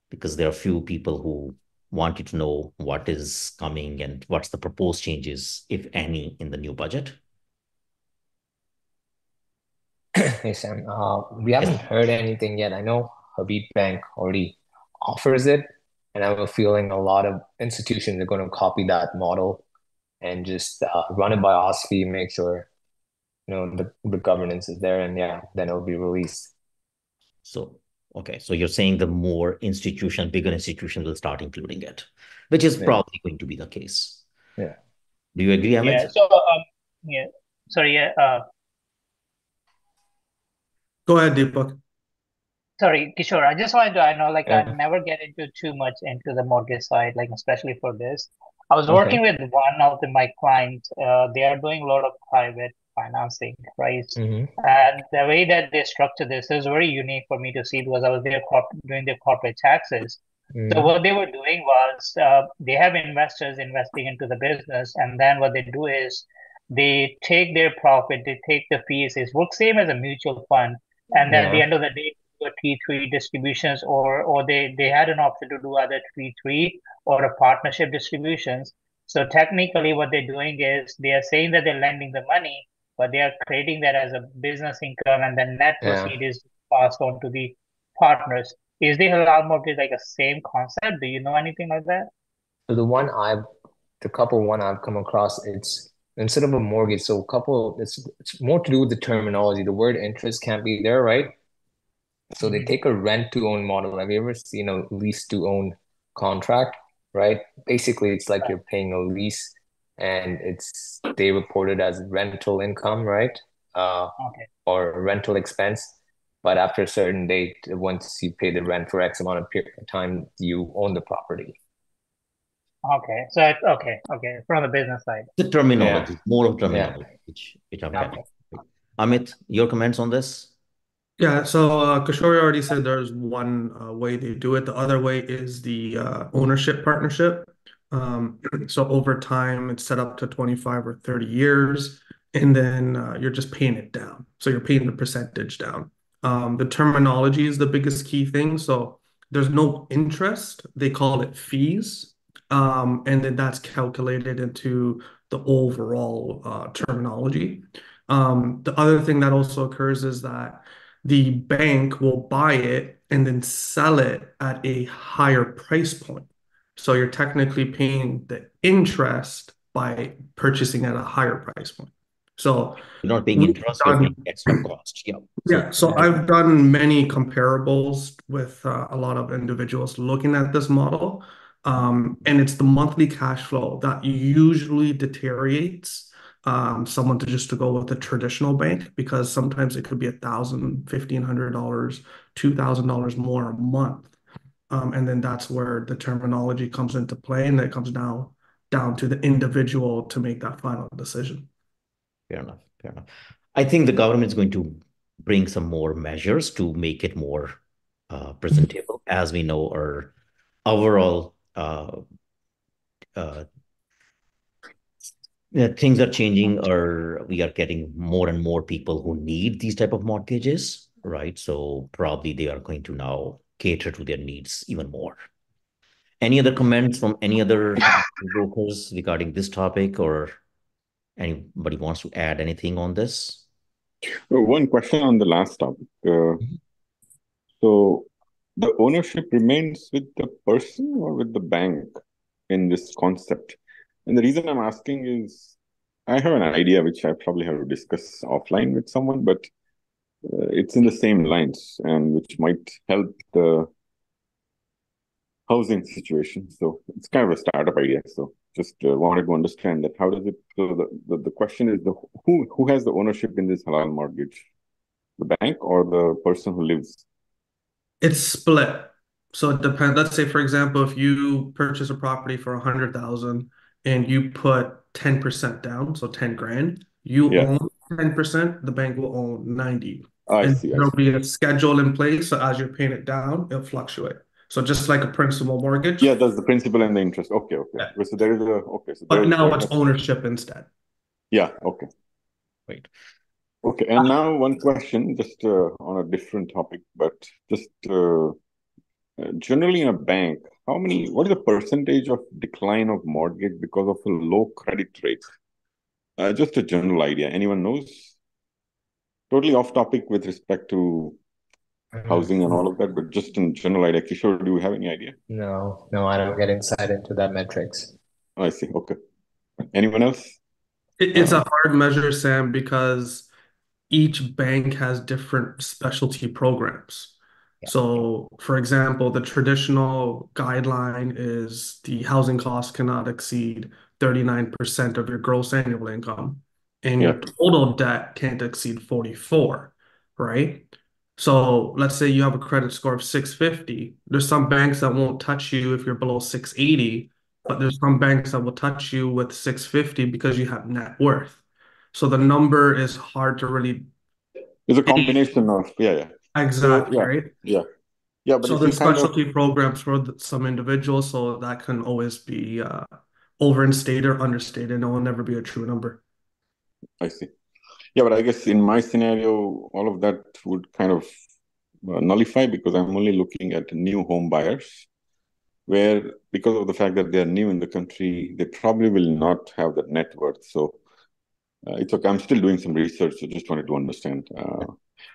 Because there are a few people who wanted to know what is coming and what's the proposed changes, if any, in the new budget. Hey Sam, we haven't heard anything yet. I know Habib Bank already offers it, and I have a feeling a lot of institutions are going to copy that model and just run it by OSFI, make sure the governance is there, and yeah, then it'll be released. So, okay. So you're saying the more bigger institutions will start including it, which is Yeah, probably going to be the case. yeah. Do you agree, Yeah. Amit? So yeah. Sorry. Yeah. Go ahead, Deepak. Sorry, Kishore. I just wanted to. I know, I Yeah. never get into too much into the mortgage side, especially for this. I was Okay. working with one of my clients. They are doing a lot of private financing, right? Hmm. And the way that they structure this is very unique for me to see because I was there doing their corporate taxes. So Hmm. what they were doing was they have investors investing into the business, and then what they do is they take their profit, they take the fees. It works same as a mutual fund, and then at the Yeah. end of the day, do a T3 distributions, or they had an option to do either T3 or a partnership distributions. So technically, what they're doing is they are saying that they're lending the money, but they are creating that as a business income, and the net Yeah. proceed is passed on to the partners. Is the halal mortgage like a same concept? Do you know anything like that? So the couple one I've come across, it's instead of a mortgage, so couple, it's more to do with the terminology. The word interest can't be there, right? So they Mhm. take a rent to own model. Have you ever seen a lease to own contract, right? Basically, it's like Right. you're paying a lease and they report it as rental income, right? Uh, Okay. or rental expense. But after a certain date, once you pay the rent for X amount of time, you own the property. Okay. So okay. From the business side. The Yeah, terminology, more of yeah, terminology, which I'm yeah. getting. Okay. Amit, your comments on this? Yeah, so Kishore already said there's one way they do it. The other way is the ownership partnership. So over time, it's set up to 25 or 30 years, and then you're just paying it down. So you're paying the percentage down. The terminology is the biggest key thing. So there's no interest. They call it fees. And then that's calculated into the overall terminology. The other thing that also occurs is that the bank will buy it and then sell it at a higher price point. So you're technically paying the interest by purchasing at a higher price point. So You're not paying we've interest, you're done paying extra cost. Yeah. So yeah, so I've done many comparables with a lot of individuals looking at this model. And it's the monthly cash flow that usually deteriorates someone to just to go with a traditional bank because sometimes it could be $1,000, $1,500, $2,000 more a month. And then that's where the terminology comes into play, and it comes down to the individual to make that final decision. fair enough. Fair enough. I think the government is going to bring some more measures to make it more presentable. As we know, our overall uh, things are changing, or we are getting more and more people who need these type of mortgages, right? So probably they are going to now cater to their needs even more. Any other comments from any other brokers regarding this topic, or anybody wants to add anything on this? One question on the last topic. So the ownership remains with the person or with the bank in this concept? And the reason I'm asking is I have an idea which I probably have to discuss offline with someone, but it's in the same lines and which might help the housing situation. So it's kind of a startup idea. So just wanted to understand that how does it, so the question is who has the ownership in this halal mortgage? The bank or the person who lives? It's split. So it depends. Let's say, for example, if you purchase a property for 100,000 and you put 10% down, so 10 grand, you Yeah, own 10%, the bank will own 90. I And see, I there'll see. be a schedule in place. So as you're paying it down, it'll fluctuate. So just like a principal mortgage. Yeah, that's the principal and the interest. Okay, okay. Yeah. So there is a okay. So there But is now there. it's That's ownership instead. yeah. Okay, Right. okay. And now one question, just on a different topic, but just generally in a bank, what is the percentage of decline of mortgage because of a low credit rate? Just a general idea. Anyone knows? Totally off topic with respect to housing and all of that, but just in general idea. Kishore, do you have any idea? No, no, I don't get insight into that metrics. I see. Okay. Anyone else? It's Uh, a hard measure, Sam, because each bank has different specialty programs. Yeah. So, for example, the traditional guideline is the housing cost cannot exceed 39% of your gross annual income, and yeah. your total debt can't exceed 44, right? So, let's say you have a credit score of 650. There's some banks that won't touch you if you're below 680, but there's some banks that will touch you with 650 because you have net worth. So the number is hard to really It's a gauge. combination of, yeah. So, Exactly, yeah, right? yeah. Yeah, but So if you there's kind of, specialty programs for some individuals, so that can always be overstated or understated. It will never be a true number. I see. Yeah, but I guess in my scenario, all of that would kind of nullify because I'm only looking at new home buyers, where because of the fact that they're new in the country, they probably will not have that net worth. So it's okay. I'm still doing some research, so just wanted to understand.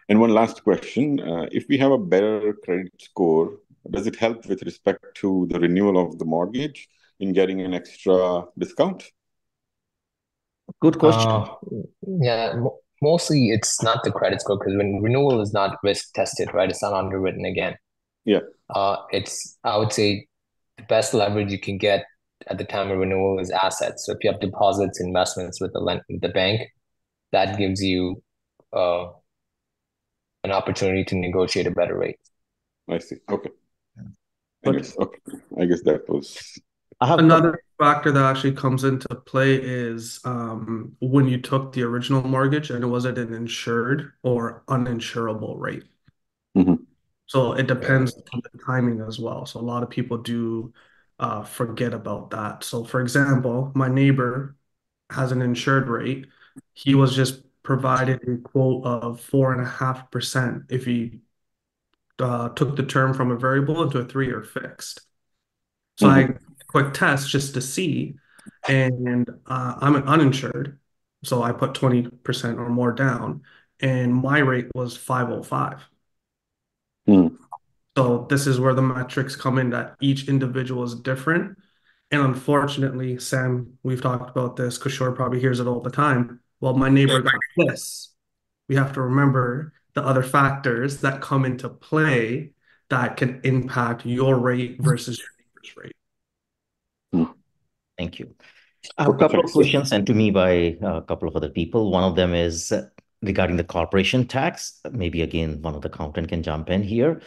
And one last question: if we have a better credit score, does it help with respect to the renewal of the mortgage in getting an extra discount? Good question. Uh, yeah, mostly it's not the credit score because when renewal is not risk tested, right? It's not underwritten again. Yeah. It's I would say the best leverage you can get at the time of renewal is assets. So if you have deposits, investments with the bank, that gives you uh, an opportunity to negotiate a better rate. I see. Okay. But Anyways, okay. I guess that was. I have a couple. Another factor that actually comes into play is when you took the original mortgage and was it an insured or uninsurable rate? Mhm. So it depends on the timing as well. So a lot of people do forget about that. So for example, my neighbor has an insured rate. He was just provided a quote of 4.5% if he took the term from a variable into a 3-year fixed. So I Mhm. quick test just to see, and I'm an uninsured, so I put 20% or more down, and my rate was 505. Mhm. So this is where the metrics come in that each individual is different. And unfortunately, Sam, we've talked about this, Kishore probably hears it all the time. Well, my neighbor got this. We have to remember the other factors that come into play that can impact your rate versus your neighbor's rate. Mhm. Thank you. I have a Okay, couple of thanks. questions sent to me by a couple of other people. One of them is regarding the corporation tax. Maybe again, one of the accountant can jump in here.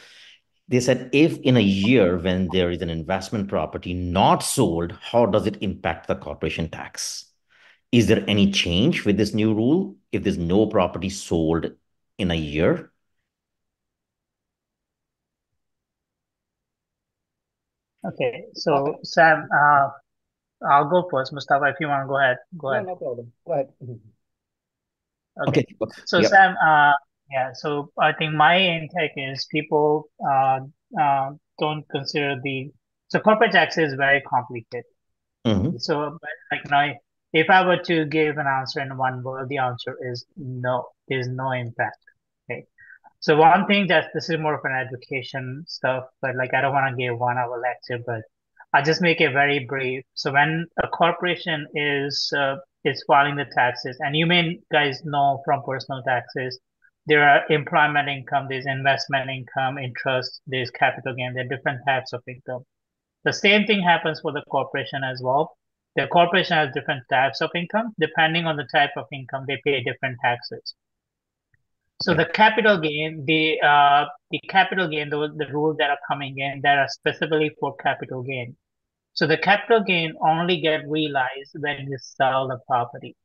They said if in a year when there is an investment property not sold, how does it impact the corporation tax? Is there any change with this new rule if there's no property sold in a year? Okay, Okay. so Sam, I'll go first. Mustafa, if you want to go ahead, go No, ahead. no problem. Go ahead. Okay. Okay. So Yep. Sam, yeah, so I think my intake is people don't consider so corporate tax is very complicated. Mhm. So like now, if I were to give an answer in one word, the answer is no. There's no impact. Okay. So one thing that this is more of an education stuff, but like I don't want to give 1 hour lecture, but I just make it very brief. So when a corporation is filing the taxes, and you may guys know from personal taxes, there are employment income, there's investment income, interest, there's capital gain, there are different types of income. The same thing happens for the corporation as well. The corporation has different types of income. Depending on the type of income, they pay different taxes. So Okay. the capital gain, the capital gain, the rules that are coming in that are specifically for capital gain. So the capital gain only get realized when you sell the property.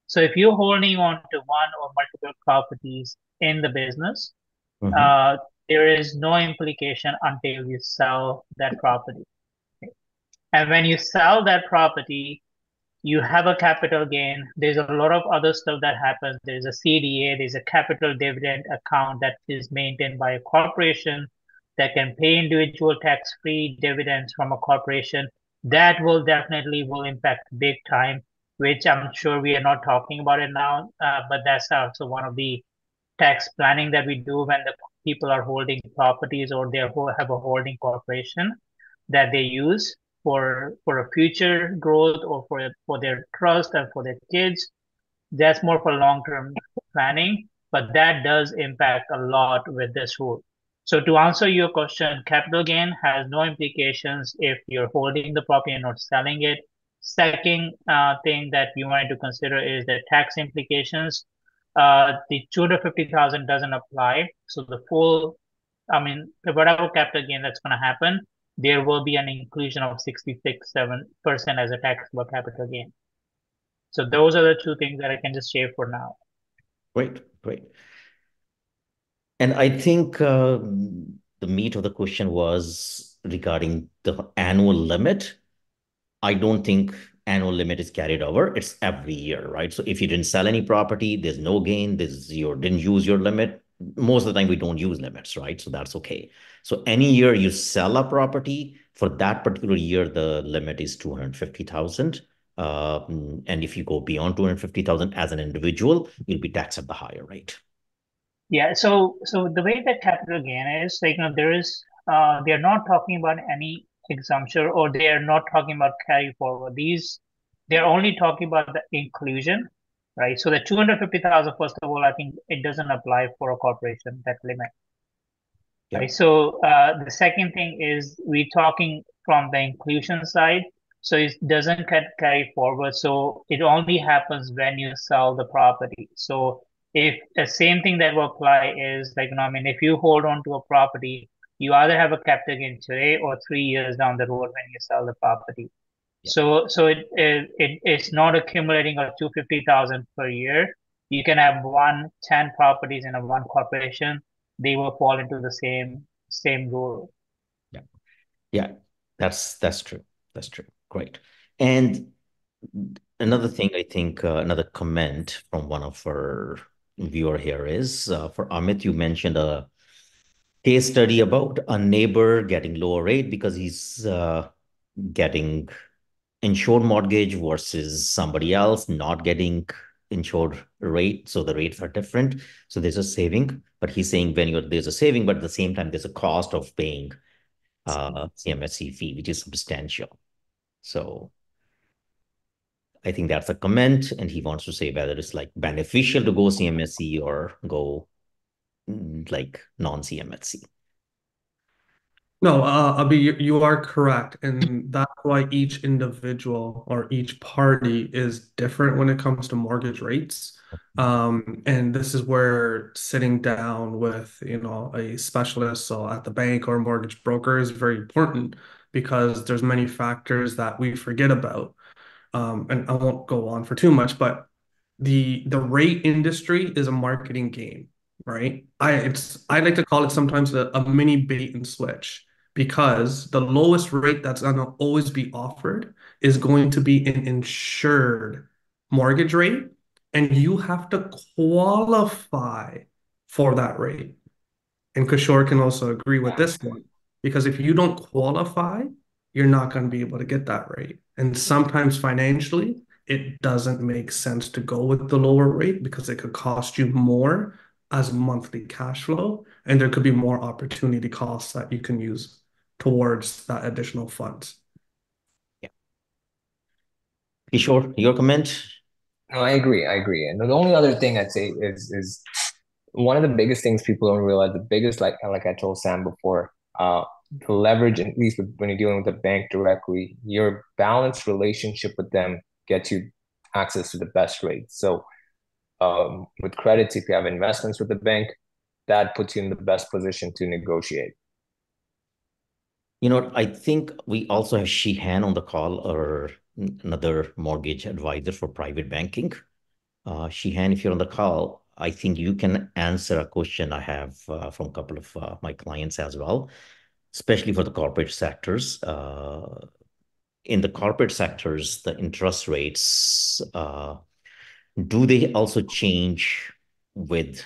So if you're holding on to one or multiple properties in the business, Mhm. uh, there is no implication until you sell that property. And when you sell that property, you have a capital gain. There's a lot of other stuff that happens. There's a CDA, there's a capital dividend account that is maintained by a corporation that can pay individual tax-free dividends from a corporation. That will definitely will impact big time, which I'm sure we are not talking about it now, but that's also one of the tax planning that we do when the people are holding properties or they have a holding corporation that they use for a future growth or for their trust and for their kids. That's more for long-term planning, but that does impact a lot with this rule. So to answer your question, capital gain has no implications if you're holding the property and not selling it. Second thing that you wanted to consider is the tax implications. The 250,000 doesn't apply. So the full, I mean, whatever capital gain that's going to happen, there will be an inclusion of 66.7% as a taxable capital gain. So those are the two things that I can just share for now. Great, great. And I think the meat of the question was regarding the annual limit. I don't think annual limit is carried over. It's every year, right? So if you didn't sell any property, there's no gain. There's your didn't use your limit. Most of the time we don't use limits, right? So that's okay. So any year you sell a property, for that particular year, the limit is 250,000. And if you go beyond 250,000 as an individual, you'll be taxed at the higher rate. Yeah, so the way that capital gain is, like, there is they're not talking about any exemption, or they are not talking about carry forward. They're only talking about the inclusion, right? So the 250,000, first of all, I think it doesn't apply for a corporation, that limit. Yeah. Right. So the second thing is we're talking from the inclusion side. So it doesn't carry forward. So it only happens when you sell the property. So if the same thing that will apply is like, I mean, if you hold on to a property, you either have a capital gain today or 3 years down the road when you sell the property. Yeah. So it's not accumulating of 250,000 per year. You can have 10 properties in a one corporation. They will fall into the same rule. Yeah. Yeah. That's true. That's true. Great. And another thing, I think, another comment from one of our viewer here is for Amit, you mentioned a case study about a neighbor getting lower rate because he's getting insured mortgage versus somebody else not getting insured rate. So the rates are different. So there's a saving, but he's saying there's a saving, but at the same time, there's a cost of paying CMSC fee, which is substantial. So I think that's a comment, and he wants to say whether it's like beneficial to go CMSC or go like non-CMSC. No, Abhi, you are correct. And that's why each individual or each party is different when it comes to mortgage rates. And this is where sitting down with, a specialist, so at the bank or mortgage broker is very important because there's many factors that we forget about. And I won't go on for too much, but the rate industry is a marketing game, right? I like to call it sometimes a mini bait and switch because the lowest rate that's going to always be offered is going to be an insured mortgage rate, and you have to qualify for that rate. And Kishore can also agree with this one because if you don't qualify, you're not going to be able to get that rate. And sometimes financially, it doesn't make sense to go with the lower rate because it could cost you more as monthly cash flow, and there could be more opportunity costs that you can use towards that additional funds. Yeah. Kishore, your comment? No, I agree. I agree. And the only other thing I'd say is one of the biggest things people don't realize, the biggest, like I told Sam before, the leverage, at least when you're dealing with a bank directly, your balanced relationship with them gets you access to the best rate. So with credits, if you have investments with the bank, that puts you in the best position to negotiate. I think we also have Shehan on the call, or another mortgage advisor for private banking. Shehan, if you're on the call, I think you can answer a question I have from a couple of my clients as well, especially for the corporate sectors. In the corporate sectors, the interest rates, do they also change with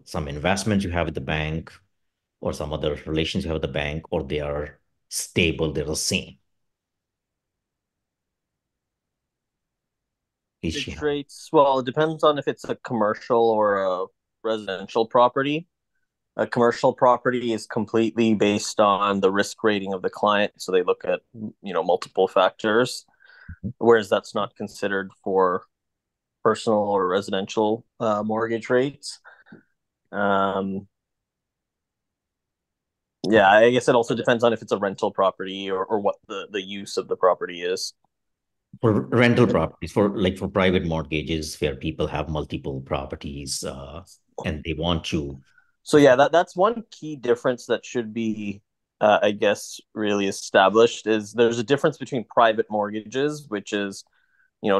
some investments you have with the bank or some other relations you have with the bank, or they are stable, they're the same? Is she Mortgage rates, well, it depends on if it's a commercial or a residential property. A commercial property is completely based on the risk rating of the client, so they look at multiple factors, whereas that's not considered for personal or residential mortgage rates. Yeah, I guess it also depends on if it's a rental property or what the use of the property is. for rental properties, for private mortgages where people have multiple properties and they want to. So yeah, that's one key difference that should be, I guess, really established is there's a difference between private mortgages, which is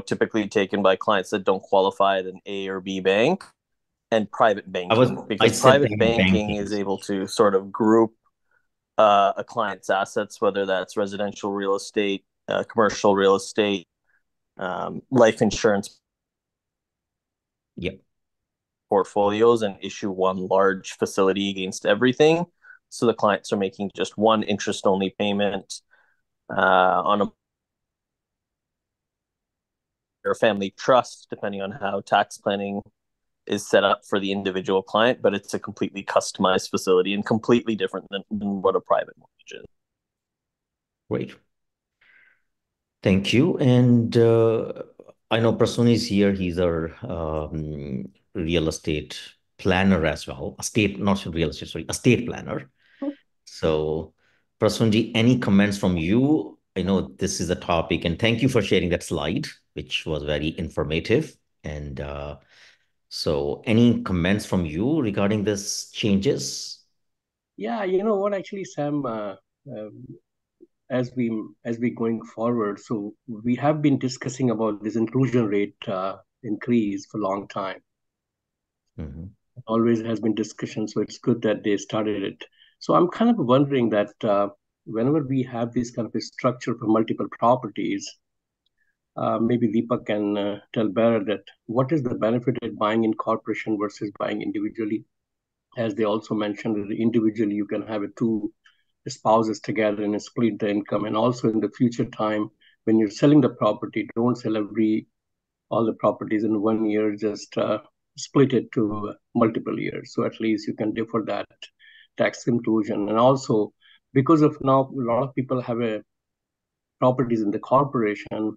typically taken by clients that don't qualify at an A or B bank, and private banking, I because said private private banking banking. is able to sort of group a client's assets, whether that's residential real estate, commercial real estate, life insurance Yep. portfolios, and issue one large facility against everything. So the clients are making just one interest only payment on a family trust, depending on how tax planning is set up for the individual client, but it's a completely customized facility and completely different than what a private mortgage is. Great. Thank you. And I know Prasun is here. He's our real estate planner as well. Not real estate, sorry, estate planner. So, Prasunji, any comments from you? I know this is a topic, and thank you for sharing that slide, which was very informative. And so, any comments from you regarding this changes? Yeah, you know what, actually, Sam, as we going forward, so we have been discussing about this inclusion rate increase for a long time. Mhm. Always has been discussion, so it's good that they started it. So I'm kind of wondering that whenever we have this kind of a structure for multiple properties, maybe Deepak can tell better that what is the benefit of buying in corporation versus buying individually. As they also mentioned, that individually you can have two spouses together and split the income. And also in the future time, when you're selling the property, don't sell all the properties in 1 year, just split it to multiple years. So at least you can defer that tax inclusion. And also, because of now a lot of people have a properties in the corporation,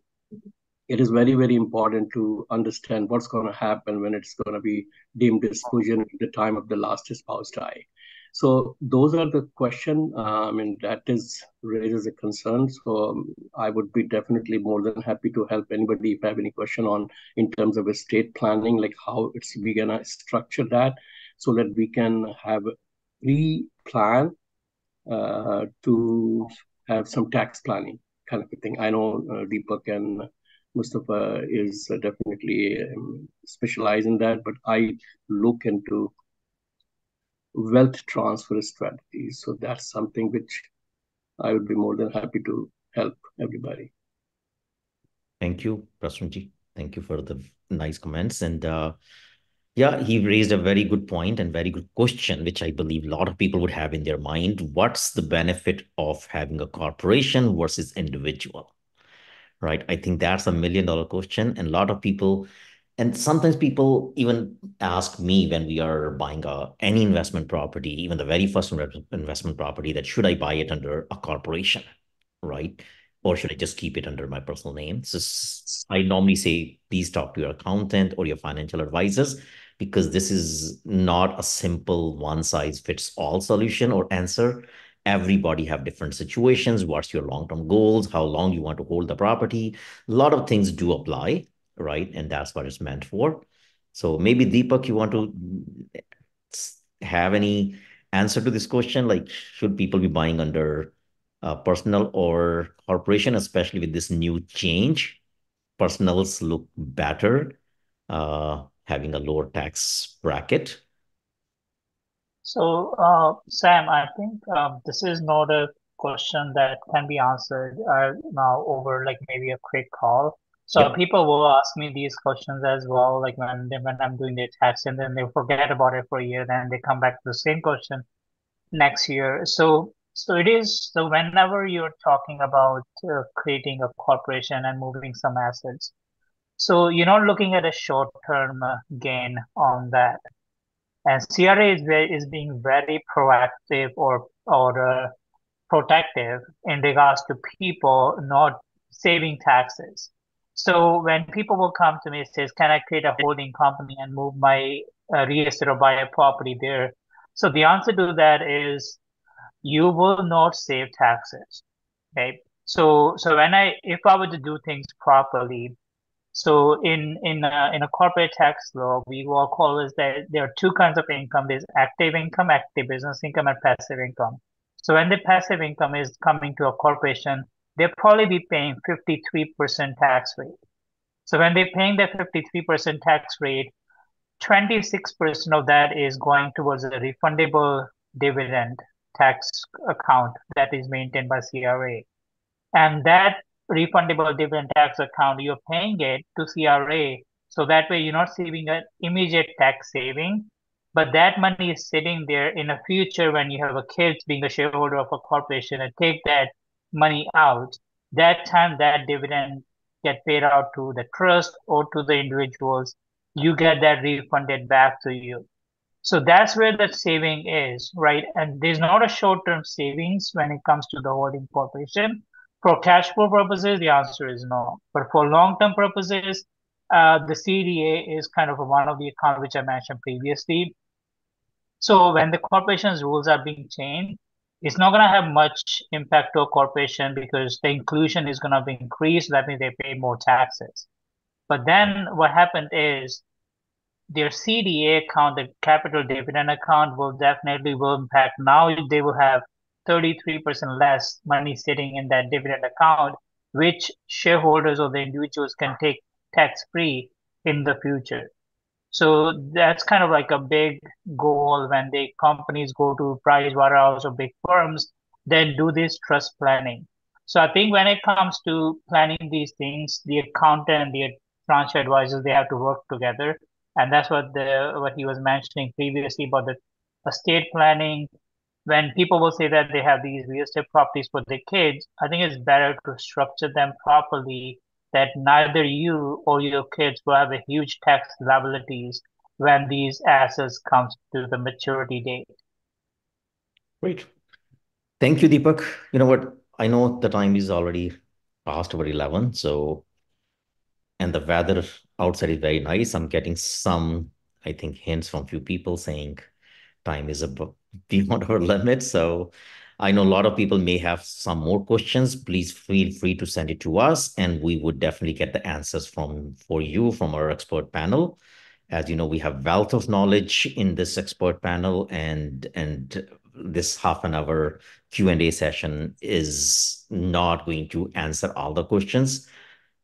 it is very, very important to understand what's going to happen when it's going to be deemed disposition at the time of the last spouse die. So those are the question. I mean, that is raises a concern. So I would be definitely more than happy to help anybody if you have any question on in terms of estate planning, like how it's we gonna structure that so that we can have pre-plan to have some tax planning kind of a thing. I know Deepak and Mustafa is definitely specialized in that, but I look into wealth transfer strategies. So that's something which I would be more than happy to help everybody. Thank you, Prasunji. Thank you for the nice comments. And yeah, he raised a very good point and very good question, which I believe a lot of people would have in their mind. What's the benefit of having a corporation versus individual? Right? I think that's $1 million question. And a lot of people, and sometimes people even ask me when we are buying any investment property, even the very first investment property, that should I buy it under a corporation, right? Or should I just keep it under my personal name? So I normally say, please talk to your accountant or your financial advisors, because this is not a simple one size fits all solution or answer. Everybody have different situations. What's your long-term goals? How long you want to hold the property? A lot of things do apply, right? And that's what it's meant for. So maybe Deepak, you want to have any answer to this question? Like, should people be buying under personal or corporation, especially with this new change? Personals look better, having a lower tax bracket. So, Sam, I think this is not a question that can be answered now over like maybe a quick call. So Yep. people will ask me these questions as well, like when I'm doing their tax, and then they forget about it for a year, then they come back to the same question next year. So it is. So whenever you're talking about creating a corporation and moving some assets, so you're not looking at a short-term gain on that. And CRA is being very proactive or protective in regards to people not saving taxes. So when people will come to me and says, "Can I create a holding company and move my real estate or buy a property there?" So the answer to that is you will not save taxes. Okay. So if I were to do things properly, so in a corporate tax law, we work always that there are two kinds of income. There's active income, active business income, and passive income. So when the passive income is coming to a corporation, they'll probably be paying 53% tax rate. So when they're paying their 53% tax rate, 26% of that is going towards a refundable dividend tax account that is maintained by CRA. And that refundable dividend tax account, you're paying it to CRA. So that way you're not saving an immediate tax saving, but that money is sitting there in the future when you have a kid being a shareholder of a corporation and take that money out. That time that dividend get paid out to the trust or to the individuals, you get that refunded back to you. So that's where the saving is, right? And there's not a short-term savings when it comes to the holding corporation. For cash flow purposes, the answer is no. But for long-term purposes, the CDA is kind of one of the accounts which I mentioned previously. So when the corporation's rules are being changed, it's not going to have much impact to a corporation because the inclusion is going to be increased. That means they pay more taxes. But then what happened is their CDA account, the capital dividend account, will impact. Now they will have 33% less money sitting in that dividend account, which shareholders or the individuals can take tax free in the future. So that's kind of like a big goal when the companies go to Price Waterhouse or big firms, then do this trust planning. So I think when it comes to planning these things, the accountant and the financial advisors, they have to work together. And that's what he was mentioning previously about the estate planning. When people will say that they have these real estate properties for their kids, I think it's better to structure them properly that neither you or your kids will have a huge tax liabilities when these assets comes to the maturity date. Great. Thank you, Deepak. You know what? I know the time is already past over 11, so and the weather outside is very nice. I'm getting some, I think, hints from few people saying time is beyond our limit. So I know a lot of people may have some more questions. Please feel free to send it to us, and we would definitely get the answers for you from our expert panel. As you know, we have wealth of knowledge in this expert panel, and this half an hour Q&A session is not going to answer all the questions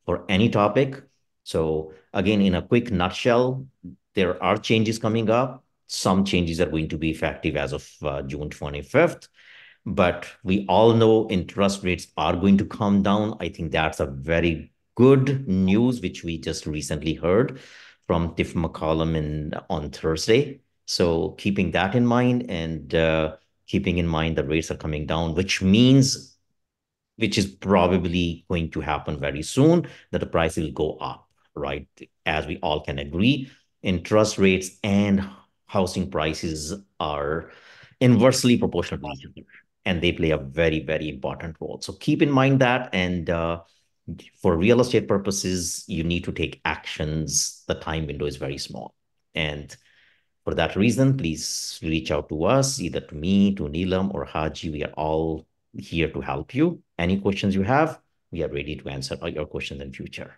for any topic. So again, in a quick nutshell, there are changes coming up. Some changes are going to be effective as of June 25th. But we all know interest rates are going to come down. I think that's a very good news, which we just recently heard from Tiff McCollum on Thursday. So keeping that in mind and keeping in mind the rates are coming down, which is probably going to happen very soon, that the price will go up, right? As we all can agree, interest rates and housing prices are inversely proportional to each other, and they play a very, very important role. So keep in mind that, and for real estate purposes, you need to take actions. The time window is very small. And for that reason, please reach out to us, either to me, to Neelam, or Haji. We are all here to help you. Any questions you have, we are ready to answer all your questions in future.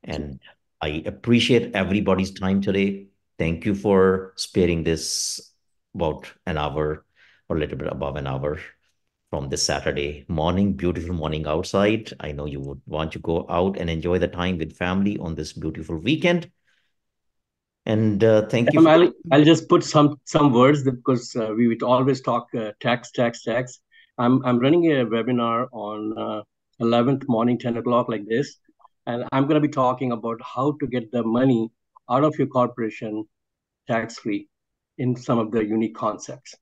And I appreciate everybody's time today. Thank you for sparing this about an hour or a little bit above an hour from this Saturday morning, beautiful morning outside. I know you would want to go out and enjoy the time with family on this beautiful weekend. And thank you. I'll just put some words because we would always talk tax. I'm running a webinar on 11th morning, 10 o'clock like this. And I'm going to be talking about how to get the money out of your corporation tax-free in some of the unique concepts.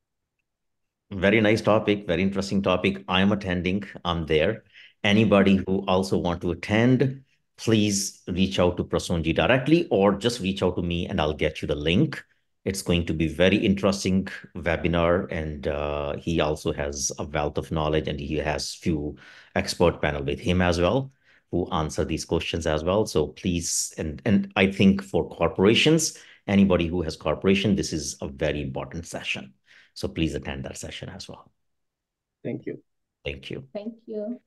Very nice topic, very interesting topic. I'm attending, I'm there. Anybody who also want to attend, please reach out to Prasunji directly or just reach out to me and I'll get you the link. It's going to be very interesting webinar, and he also has a wealth of knowledge, and he has few expert panel with him as well who answer these questions as well. So please, and I think for corporations, anybody who has corporation, this is a very important session. So please attend that session as well. Thank you. Thank you. Thank you.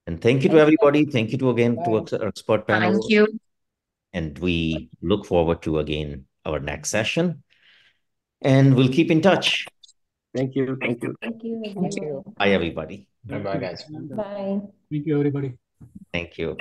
And thank you to everybody. Thank you to our expert panel. Thank you. And we look forward to again our next session. And we'll keep in touch. Thank you. Thank you. Bye, everybody. Bye, guys. Bye. Thank you, everybody. Thank you.